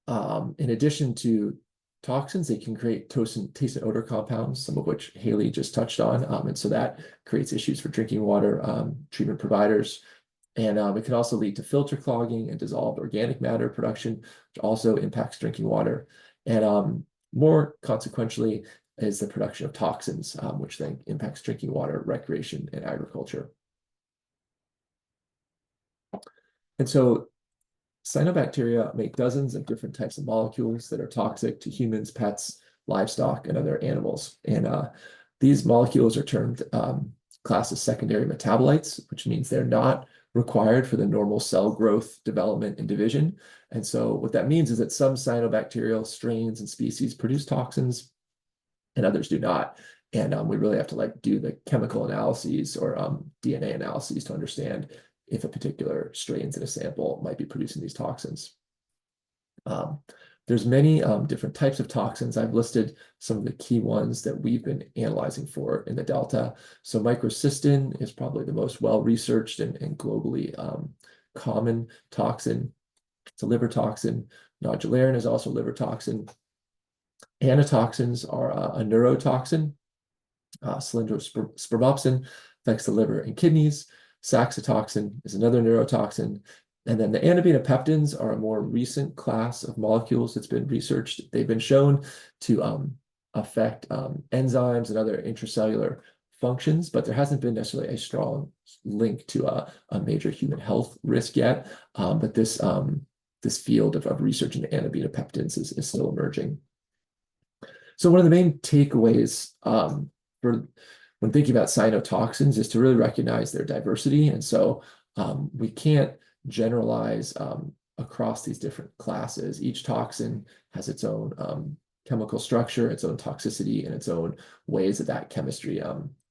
In addition to toxins, they can create taste and odor compounds, some of which Haley just touched on. And so that creates issues for drinking water treatment providers. And it can also lead to filter clogging and dissolved organic matter production, which also impacts drinking water. And more consequentially is the production of toxins, which then impacts drinking water, recreation, and agriculture. And so cyanobacteria make dozens of different types of molecules that are toxic to humans, pets, livestock, and other animals. And these molecules are termed classed as secondary metabolites, which means they're not required for the normal cell growth, development, and division. And so what that means is that some cyanobacterial strains and species produce toxins and others do not. And we really have to do the chemical analyses or DNA analyses to understand if a particular strains in a sample might be producing these toxins. There's many different types of toxins. I've listed some of the key ones that we've been analyzing for in the Delta. So microcystin is probably the most well-researched and globally common toxin. It's a liver toxin. Nodularin is also a liver toxin. Anatoxins are a neurotoxin. Cylindrospermopsin affects the liver and kidneys. Saxitoxin is another neurotoxin. And then the aminopeptins are a more recent class of molecules that's been researched. They've been shown to affect enzymes and other intracellular functions, but there hasn't been necessarily a strong link to a major human health risk yet. But this field of research into aminopeptins is still emerging. So one of the main takeaways for when thinking about cyanotoxins is to really recognize their diversity. And so we can't generalize across these different classes. Each toxin has its own chemical structure, its own toxicity, and its own ways that chemistry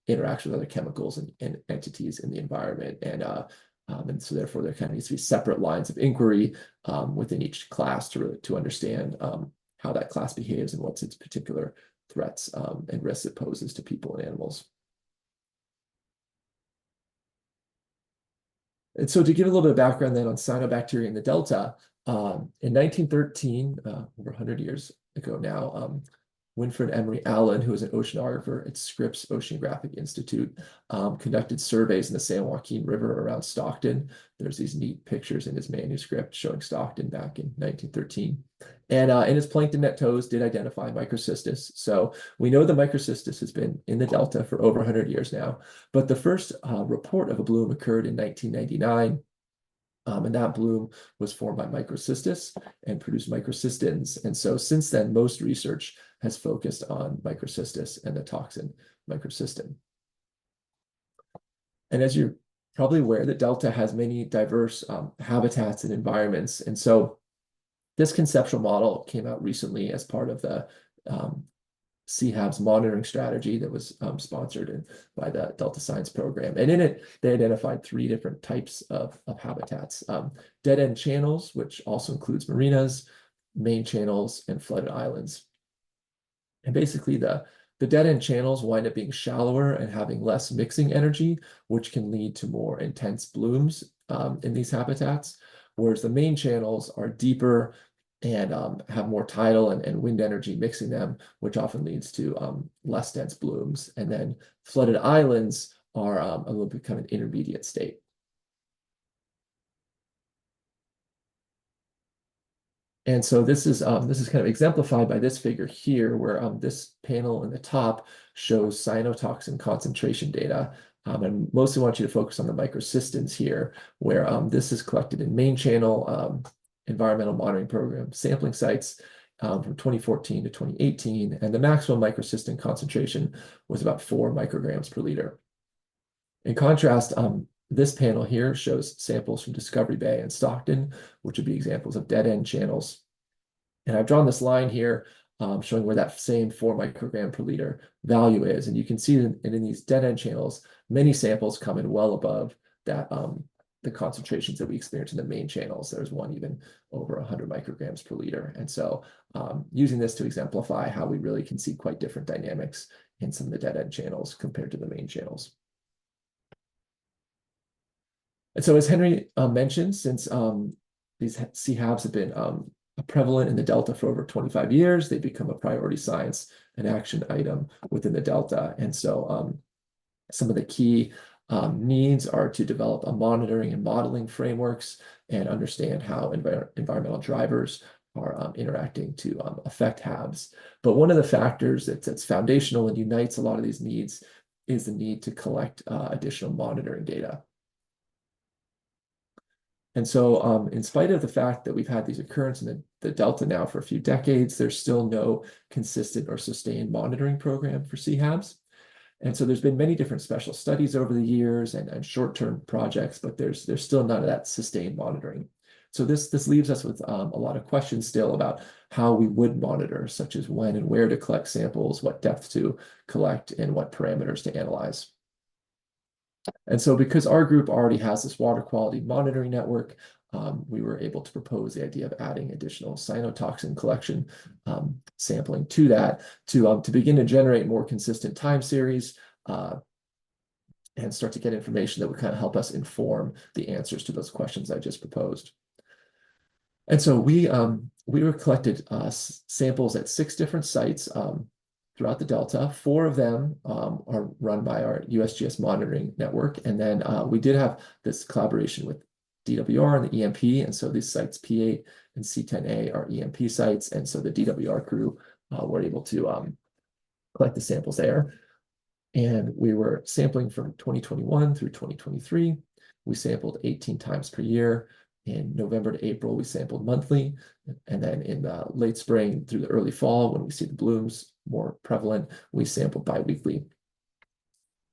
interacts with other chemicals and entities in the environment. And so therefore there kind of needs to be separate lines of inquiry within each class to understand how that class behaves and what's its particular threats and risks it poses to people and animals. And so to give a little bit of background then on cyanobacteria in the Delta, in 1913, over 100 years ago now, Winfred Emery Allen, who was an oceanographer at Scripps Oceanographic Institute, conducted surveys in the San Joaquin River around Stockton. There's these neat pictures in his manuscript showing Stockton back in 1913. And in his plankton net toes did identify Microcystis. So we know the Microcystis has been in the Delta for over 100 years now. But the first report of a bloom occurred in 1999. And that bloom was formed by Microcystis and produced microcystins. And so since then, most research has focused on Microcystis and the toxin microcystin. And as you're probably aware, the Delta has many diverse habitats and environments. And so this conceptual model came out recently as part of the CHABs monitoring strategy that was sponsored by the Delta Science Program. And in it, they identified 3 different types of habitats. Dead-end channels, which also includes marinas, main channels, and flooded islands. And basically the dead-end channels wind up being shallower and having less mixing energy, which can lead to more intense blooms in these habitats, whereas the main channels are deeper and have more tidal and wind energy mixing them, which often leads to less dense blooms. And then flooded islands are a little bit kind of an intermediate state. And so this is kind of exemplified by this figure here, where this panel in the top shows cyanotoxin concentration data. And mostly want you to focus on the microcystins here, where this is collected in main channel environmental monitoring program sampling sites from 2014 to 2018, and the maximum microcystin concentration was about 4 micrograms per liter. In contrast, this panel here shows samples from Discovery Bay and Stockton, which would be examples of dead-end channels. And I've drawn this line here showing where that same 4 microgram per liter value is. And you can see that in these dead-end channels, many samples come in well above that the concentrations that we experience in the main channels. There's one even over 100 micrograms per liter. And so using this to exemplify how we really can see quite different dynamics in some of the dead-end channels compared to the main channels. And so as Henry mentioned, since these CHABs have been prevalent in the Delta for over 25 years, they become a priority science and action item within the Delta. And so some of the key needs are to develop a monitoring and modeling frameworks and understand how environmental drivers are interacting to affect HABs. But one of the factors that's foundational and unites a lot of these needs is the need to collect additional monitoring data. And so in spite of the fact that we've had these occurrences in the Delta now for a few decades, there's still no consistent or sustained monitoring program for CHABs. And so there's been many different special studies over the years and short-term projects, but there's still none of that sustained monitoring. So this leaves us with a lot of questions still about how we would monitor, such as when and where to collect samples, what depth to collect, and what parameters to analyze. And so because our group already has this water quality monitoring network, we were able to propose the idea of adding additional cyanotoxin collection sampling to that to begin to generate more consistent time series and start to get information that would kind of help us inform the answers to those questions I just proposed. And so we were collected samples at 6 different sites throughout the Delta. 4 of them are run by our USGS monitoring network. And then we did have this collaboration with DWR and the EMP. And so these sites P8 and C10A are EMP sites. And so the DWR crew were able to collect the samples there. And we were sampling from 2021 through 2023. We sampled 18 times per year. In November to April, we sampled monthly. And then in the late spring through the early fall, when we see the blooms more prevalent, we sampled biweekly.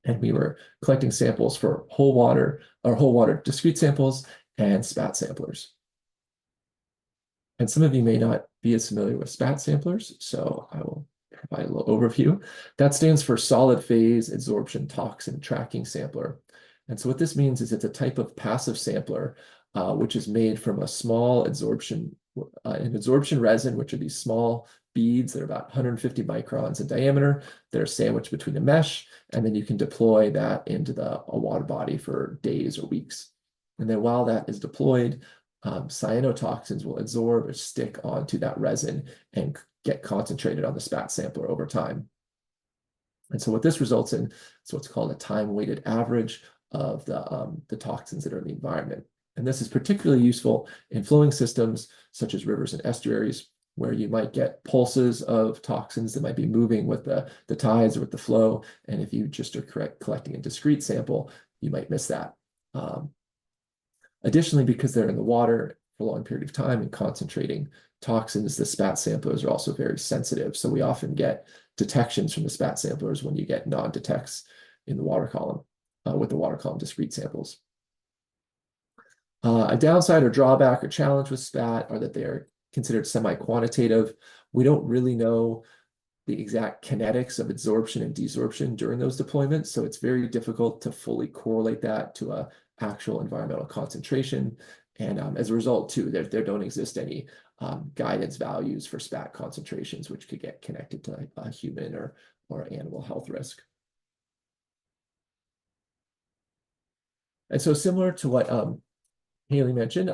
And we were collecting samples for whole water discrete samples and spat samplers. And some of you may not be as familiar with spat samplers, so I will provide a little overview. That stands for solid phase adsorption toxin tracking sampler. And so what this means is it's a type of passive sampler which is made from a small an adsorption resin, which are these small beads that are about 150 microns in diameter that are sandwiched between a mesh, and then you can deploy that into a water body for days or weeks. And then while that is deployed, cyanotoxins will adsorb or stick onto that resin and get concentrated on the spat sampler over time. And so what this results in is what's called a time-weighted average of the toxins that are in the environment. And this is particularly useful in flowing systems such as rivers and estuaries, where you might get pulses of toxins that might be moving with the tides or with the flow. And if you just are collecting a discrete sample, you might miss that. Additionally, because they're in the water for a long period of time and concentrating toxins, the spat samplers are also very sensitive. So we often get detections from the spat samplers when you get non-detects in the water column with the water column discrete samples. A downside or drawback or challenge with spat are that they are considered semi-quantitative. We don't really know the exact kinetics of absorption and desorption during those deployments. So it's very difficult to fully correlate that to a actual environmental concentration. And as a result, too, there don't exist any guidance values for spat concentrations, which could get connected to a human or animal health risk. And so similar to what Haley mentioned,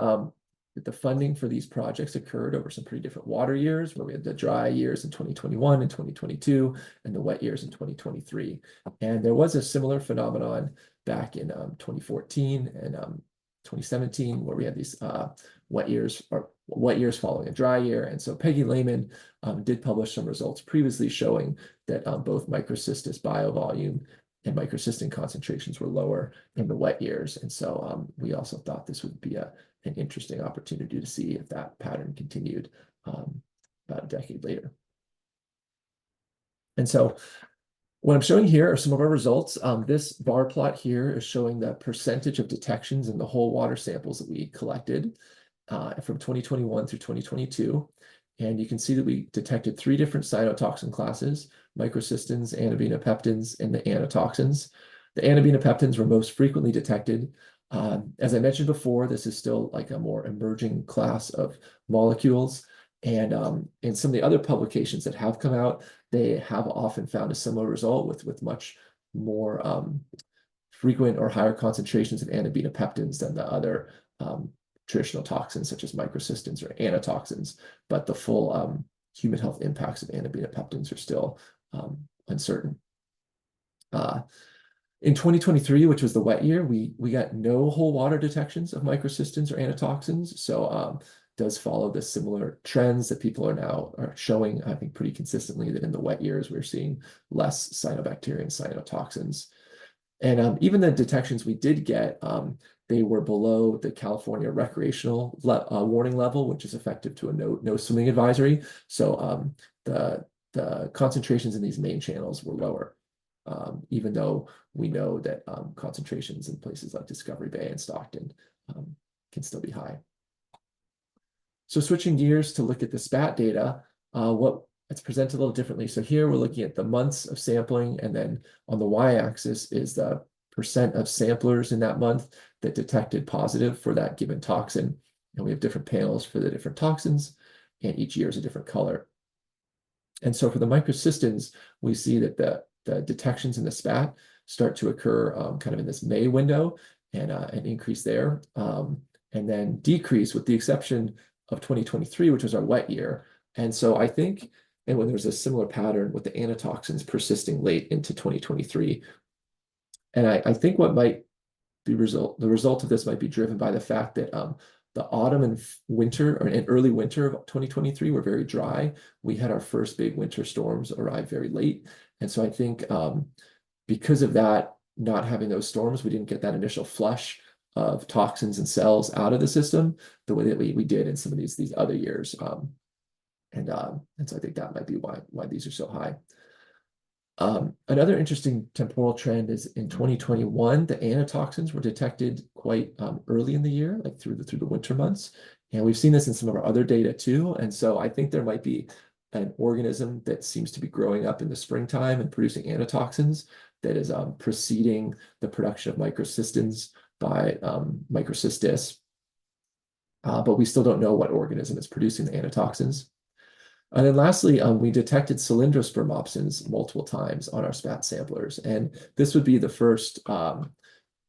that the funding for these projects occurred over some pretty different water years, where we had the dry years in 2021 and 2022, and the wet years in 2023. And there was a similar phenomenon back in 2014 and 2017, where we had these wet years following a dry year. And so Peggy Lehman did publish some results previously showing that both microcystis biovolume and microcystin concentrations were lower in the wet years. And so we also thought this would be an interesting opportunity to see if that pattern continued about a decade later. And so what I'm showing here are some of our results. This bar plot here is showing the percentage of detections in the whole water samples that we collected from 2021 through 2022. And you can see that we detected 3 different cyanotoxin classes: microcystins, anabinopeptins, and the anotoxins. The anabinopeptins were most frequently detected. As I mentioned before, this is still like a more emerging class of molecules. And in some of the other publications that have come out, they have often found a similar result with much more frequent or higher concentrations of anabinopeptins than the other traditional toxins, such as microcystins or anotoxins. But the full human health impacts of anabinopeptins are still uncertain. In 2023, which was the wet year, we got no whole water detections of microcystins or anotoxins. So does follow the similar trends that people are showing, I think, pretty consistently, that in the wet years, we're seeing less cyanobacteria and cyanotoxins. And even the detections we did get, they were below the California recreational warning level, which is effective to a no swimming advisory. So the concentrations in these main channels were lower, even though we know that concentrations in places like Discovery Bay and Stockton can still be high. So switching gears to look at the spat data, it's presented a little differently. So here we're looking at the months of sampling, and then on the y-axis is the percent of samplers in that month that detected positive for that given toxin. And we have different panels for the different toxins, and each year is a different color. And so for the microcystins, we see that the detections in the spat start to occur kind of in this May window, and an increase there, and then decrease with the exception of 2023, which was our wet year. And so I think, and when there's a similar pattern with the anotoxins persisting late into 2023. And I think what might be the result of this might be driven by the fact that the autumn and winter and early winter of 2023 were very dry. We had our first big winter storms arrive very late. And so I think because of that, not having those storms, we didn't get that initial flush of toxins and cells out of the system the way that we did in some of these other years. And so I think that might be why these are so high. Another interesting temporal trend is in 2021, the anotoxins were detected quite early in the year, like through the winter months. And we've seen this in some of our other data too. And so I think there might be an organism that seems to be growing up in the springtime and producing anotoxins that is preceding the production of microcystins by microcystis. But we still don't know what organism is producing the anotoxins. And then lastly, we detected cylindrospermopsins multiple times on our spat samplers. And this would be the first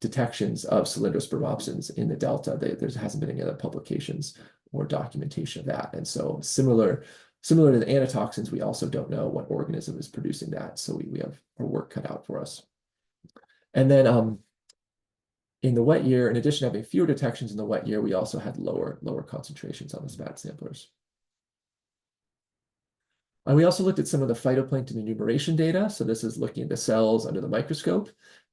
detections of cylindrospermopsins in the Delta. There hasn't been any other publications or documentation of that. And so similar to the anotoxins, we also don't know what organism is producing that. So we have our work cut out for us. And then in the wet year, in addition to having fewer detections in the wet year, we also had lower concentrations on the spat samplers. And we also looked at some of the phytoplankton enumeration data. So this is looking at the cells under the microscope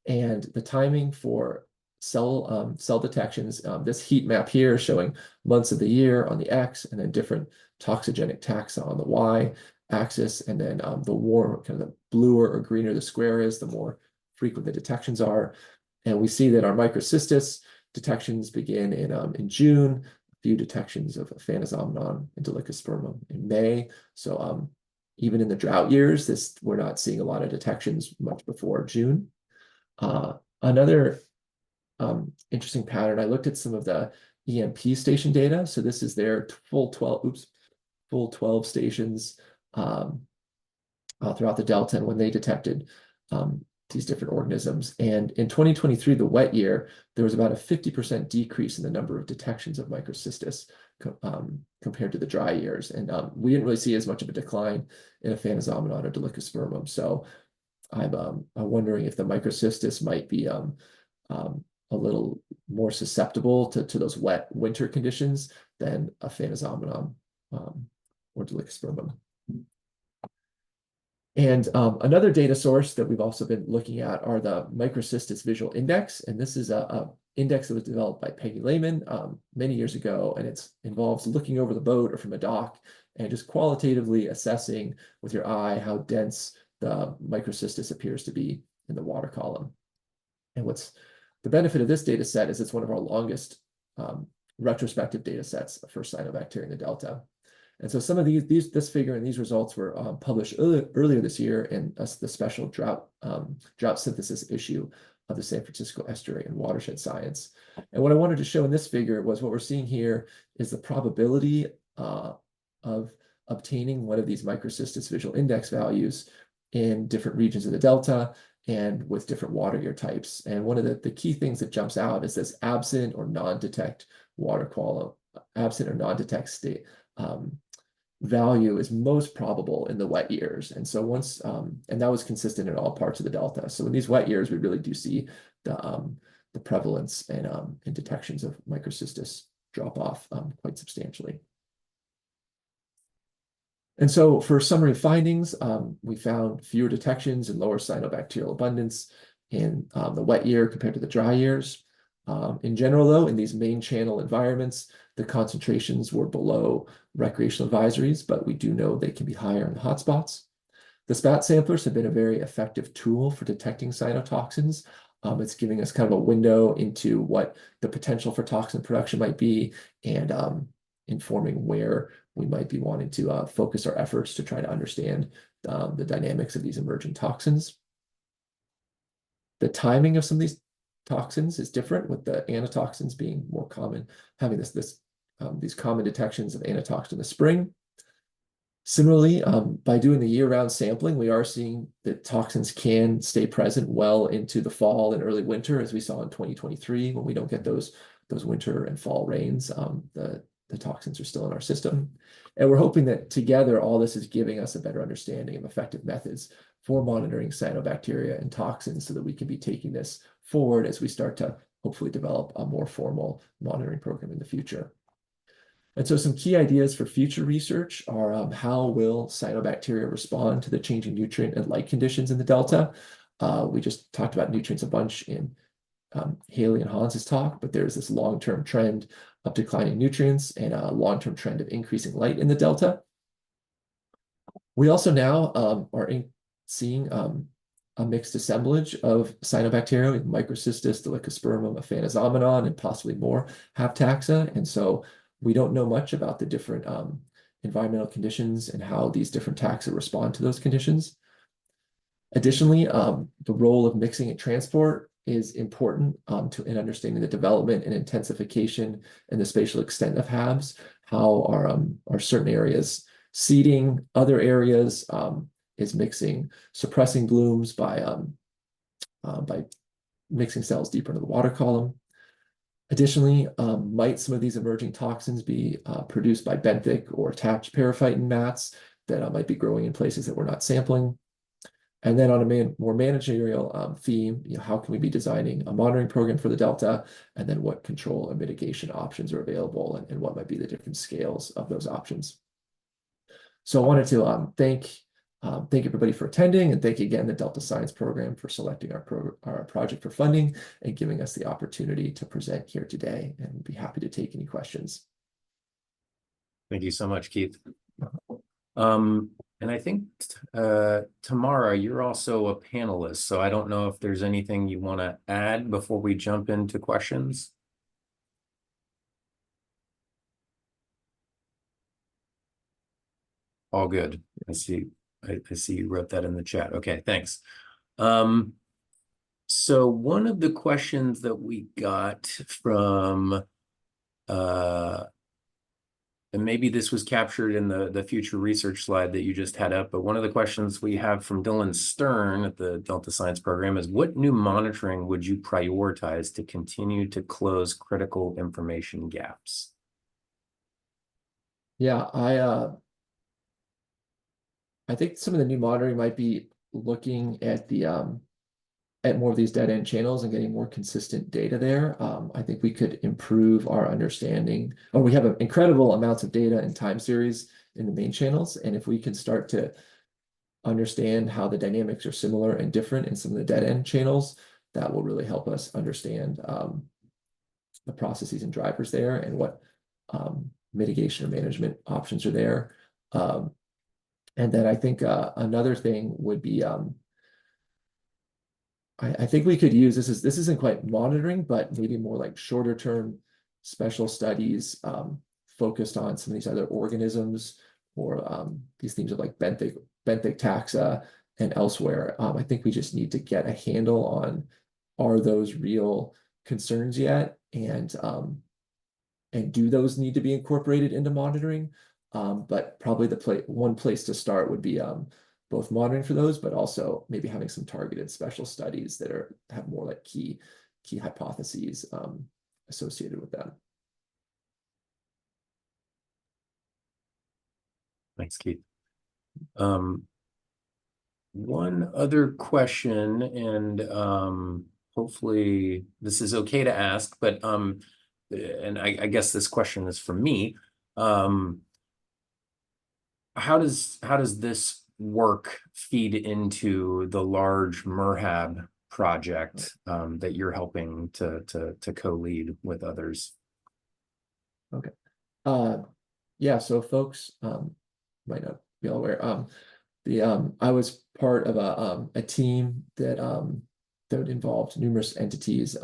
and the timing for cell detections. This heat map here showing months of the year on the X, and then different toxigenic taxa on the Y axis. And then the warm, kind of the bluer or greener the square is, the more frequent the detections are. And we see that our microcystis detections begin in June, a few detections of Phanosomnon and Delicospermum in May. So even in the drought years, we're not seeing a lot of detections much before June. Another interesting pattern, I looked at some of the EMP station data. So this is their full 12 stations throughout the Delta, and when they detected these different organisms. And in 2023, the wet year, there was about a 50% decrease in the number of detections of microcystis compared to the dry years. And we didn't really see as much of a decline in Aphanizomenon or Delicospermum. So I'm wondering if the microcystis might be a little more susceptible to those wet winter conditions than Aphanizomenon or Delicospermum. And another data source that we've also been looking at are the Microcystis Visual Index. And this is a index that was developed by Peggy Lehman many years ago. And it involves looking over the boat or from a dock and just qualitatively assessing with your eye how dense the microcystis appears to be in the water column. And what's the benefit of this data set is it's one of our longest retrospective data sets for cyanobacteria in the Delta. And so some of this figure and these results were published earlier this year in the special drought synthesis issue of the San Francisco Estuary and Watershed Science. And what I wanted to show in this figure was what we're seeing here is the probability of obtaining one of these microcystis visual index values in different regions of the Delta and with different water year types. And one of the key things that jumps out is this absent or non-detect water quality, absent or non-detect state value is most probable in the wet years. And so once, and that was consistent in all parts of the Delta. So in these wet years, we really do see the prevalence and detections of microcystis drop off quite substantially. And so for summary findings, we found fewer detections and lower cyanobacterial abundance in the wet year compared to the dry years. In general, though, in these main channel environments, the concentrations were below recreational advisories, but we do know they can be higher in the hotspots. The spat samplers have been a very effective tool for detecting cyanotoxins. It's giving us kind of a window into what the potential for toxin production might be and informing where we might be wanting to focus our efforts to try to understand the dynamics of these emerging toxins. The timing of some of these toxins is different, with the anatoxins being more common, having these common detections of anatoxin in the spring. Similarly, by doing the year-round sampling, we are seeing that toxins can stay present well into the fall and early winter, as we saw in 2023, when we don't get those winter and fall rains. The toxins are still in our system. And we're hoping that together, all this is giving us a better understanding of effective methods for monitoring cyanobacteria and toxins so that we can be taking this forward as we start to hopefully develop a more formal monitoring program in the future. And so some key ideas for future research are how will cyanobacteria respond to the changing nutrient and light conditions in the Delta? We just talked about nutrients a bunch in Haley and Hans's talk, but there's this long-term trend of declining nutrients and a long-term trend of increasing light in the Delta. We also now are seeing a mixed assemblage of cyanobacteria with Microcystis, Delicospermum, Aphanizomenon, and possibly more HAB taxa. And so we don't know much about the different environmental conditions and how these different taxa respond to those conditions. Additionally, the role of mixing and transport is important in understanding the development and intensification and the spatial extent of HABs. How are certain areas seeding other areas? Is mixing suppressing blooms by mixing cells deeper into the water column. Additionally, might some of these emerging toxins be produced by benthic or attached periphyton mats that might be growing in places that we're not sampling? And then on a more managerial theme, how can we be designing a monitoring program for the Delta? And then what control and mitigation options are available and what might be the different scales of those options? So I wanted to thank everybody for attending, and thank again the Delta Science Program for selecting our project for funding and giving us the opportunity to present here today, and we'd be happy to take any questions. Thank you so much, Keith. And I think, Tamara, you're also a panelist, so I don't know if there's anything you want to add before we jump into questions. All good. I see I see you wrote that in the chat. Okay, thanks. So one of the questions that we got from, and maybe this was captured in the future research slide that you just had up, but one of the questions we have from Dylan Stern at the Delta Science Program is, what new monitoring would you prioritize to continue to close critical information gaps? Yeah, I think some of the new monitoring might be looking at the at more of these dead end channels and getting more consistent data there. I think we could improve our understanding. Oh, we have incredible amounts of data and time series in the main channels, and if we can start to understand how the dynamics are similar and different in some of the dead end channels, that will really help us understand the processes and drivers there and what mitigation or management options are there. And then I think another thing would be, I think we could use, this isn't quite monitoring, but maybe more like shorter term special studies focused on some of these other organisms or these themes of like benthic taxa and elsewhere. I think we just need to get a handle on, are those real concerns yet? And do those need to be incorporated into monitoring? But probably one place to start would be both monitoring for those, but also maybe having some targeted special studies that have more like key hypotheses associated with them. Thanks, Keith. One other question, and hopefully this is okay to ask, but and I guess this question is from me. How does this work feed into the large MerHAB project that you're helping to co-lead with others? Okay. Yeah, so folks might not be all aware. I was part of a team that involved numerous entities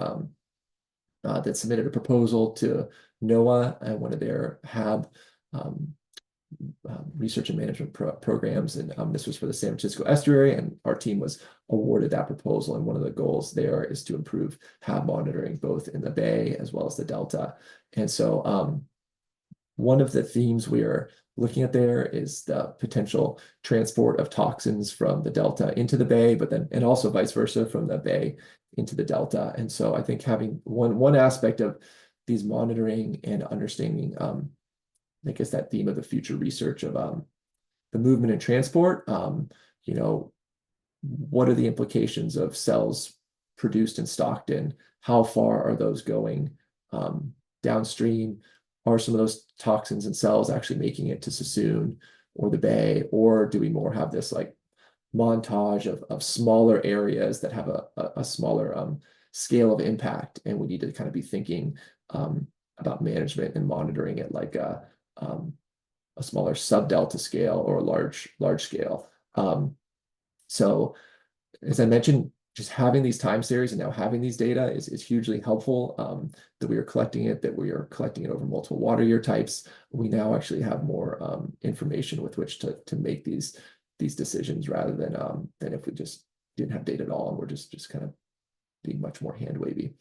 that submitted a proposal to NOAA and one of their HAB research and management programs, and this was for the San Francisco estuary, and our team was awarded that proposal. And one of the goals there is to improve HAB monitoring both in the Bay as well as the Delta. And so one of the themes we are looking at there is the potential transport of toxins from the Delta into the Bay, and also vice versa from the Bay into the Delta. And so I think having one aspect of these monitoring and understanding, I guess that theme of the future research of the movement and transport, what are the implications of cells produced in Stockton? How far are those going downstream? Are some of those toxins and cells actually making it to Sassoon or the Bay, or do we more have this like montage of smaller areas that have a smaller scale of impact, and we need to kind of be thinking about management and monitoring it like a smaller sub-delta scale or a large scale. So as I mentioned, just having these time series and now having these data is hugely helpful, that we are collecting it over multiple water year types. We now actually have more information with which to make these decisions, rather than if we just didn't have data at all and we're just kind of being much more hand wavy.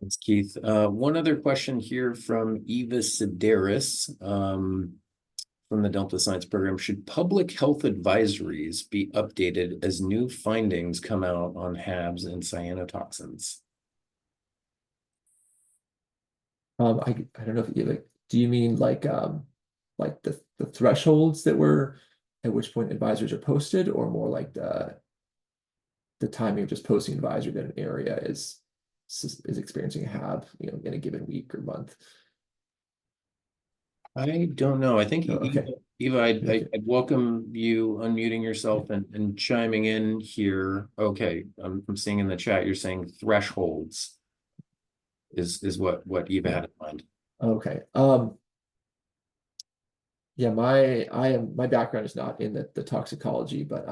Thanks, Keith. One other question here from Eva Sideris from the Delta Science Program. Should public health advisories be updated as new findings come out on HABs and cyanotoxins? I don't know if do you mean like the thresholds that were at which point advisors are posted, or more like the timing of just posting advisory that an area is experiencing a HAB, in a given week or month? I don't know. I think, okay. Eva, I'd welcome you unmuting yourself and chiming in here. Okay, I'm seeing in the chat you're saying thresholds is what Eva had in mind. Okay. Yeah, my background is not in the toxicology, but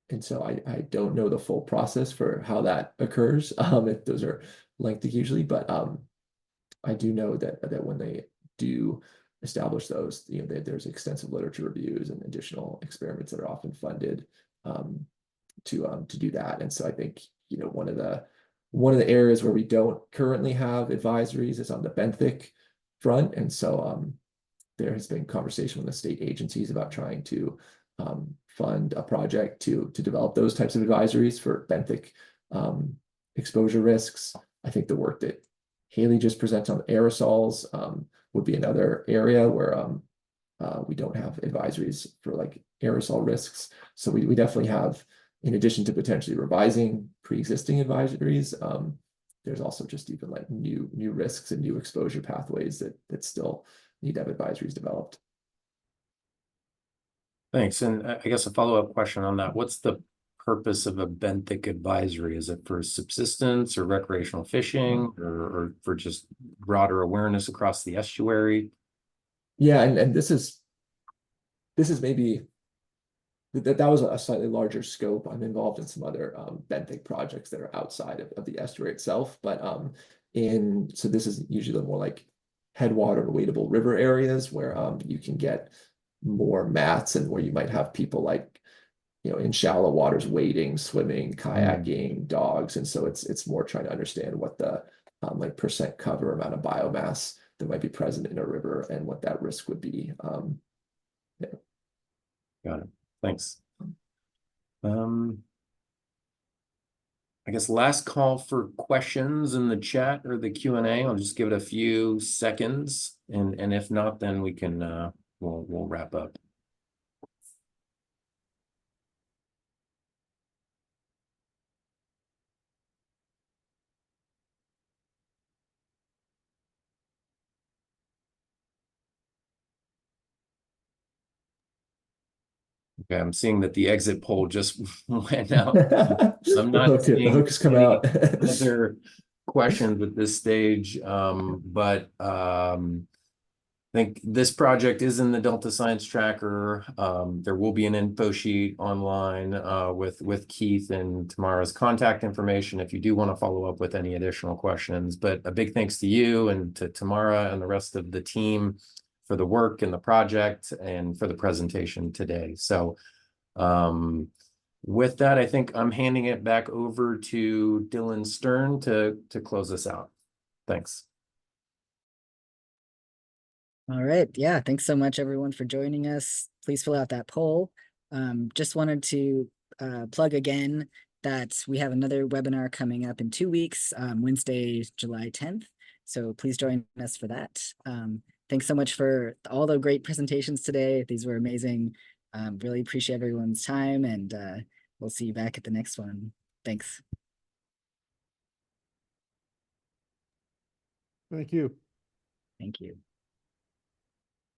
And so I don't know the full process for how that occurs. If those are lengthy usually, but I do know that when they do establish those, there's extensive literature reviews and additional experiments that are often funded to do that. And so I think one of the areas where we don't currently have advisories is on the benthic front, and so there has been conversation with the state agencies about trying to fund a project to develop those types of advisories for benthic exposure risks. I think the work that Haley just presents on aerosols would be another area where we don't have advisories for like aerosol risks. So we definitely have, in addition to potentially revising pre-existing advisories, there's also just even like new risks and new exposure pathways that still need to have advisories developed. Thanks. And I guess a follow-up question on that. What's the purpose of a benthic advisory? Is it for subsistence or recreational fishing or for just broader awareness across the estuary? Yeah, and this is maybe that was a slightly larger scope. I'm involved in some other benthic projects that are outside of the estuary itself, but so this is usually the more like headwater wadable river areas where you can get more mats and where you might have people like in shallow waters wading, swimming, kayaking, dogs, and so it's more trying to understand what the like percent cover amount of biomass that might be present in a river and what that risk would be. Yeah. Got it. Thanks. I guess last call for questions in the chat or the Q&A. I'll just give it a few seconds, and if not, then we can we'll wrap up. Okay, I'm seeing that the exit poll just went out. I'm not the hooks come any out. other questions at this stage, but I think this project is in the Delta Science Tracker. There will be an info sheet online with Keith and Tamara's contact information if you do want to follow up with any additional questions. But a big thanks to you and to Tamara and the rest of the team for the work and the project and for the presentation today. So with that, I think I'm handing it back over to Dylan Stern to close us out. Thanks. All right. Yeah. Thanks so much, everyone, for joining us. Please fill out that poll. Just wanted to plug again that we have another webinar coming up in 2 weeks, Wednesday, July 10th. So please join us for that. Thanks so much for all the great presentations today. These were amazing. Really appreciate everyone's time, and we'll see you back at the next one. Thanks. Thank you. Thank you.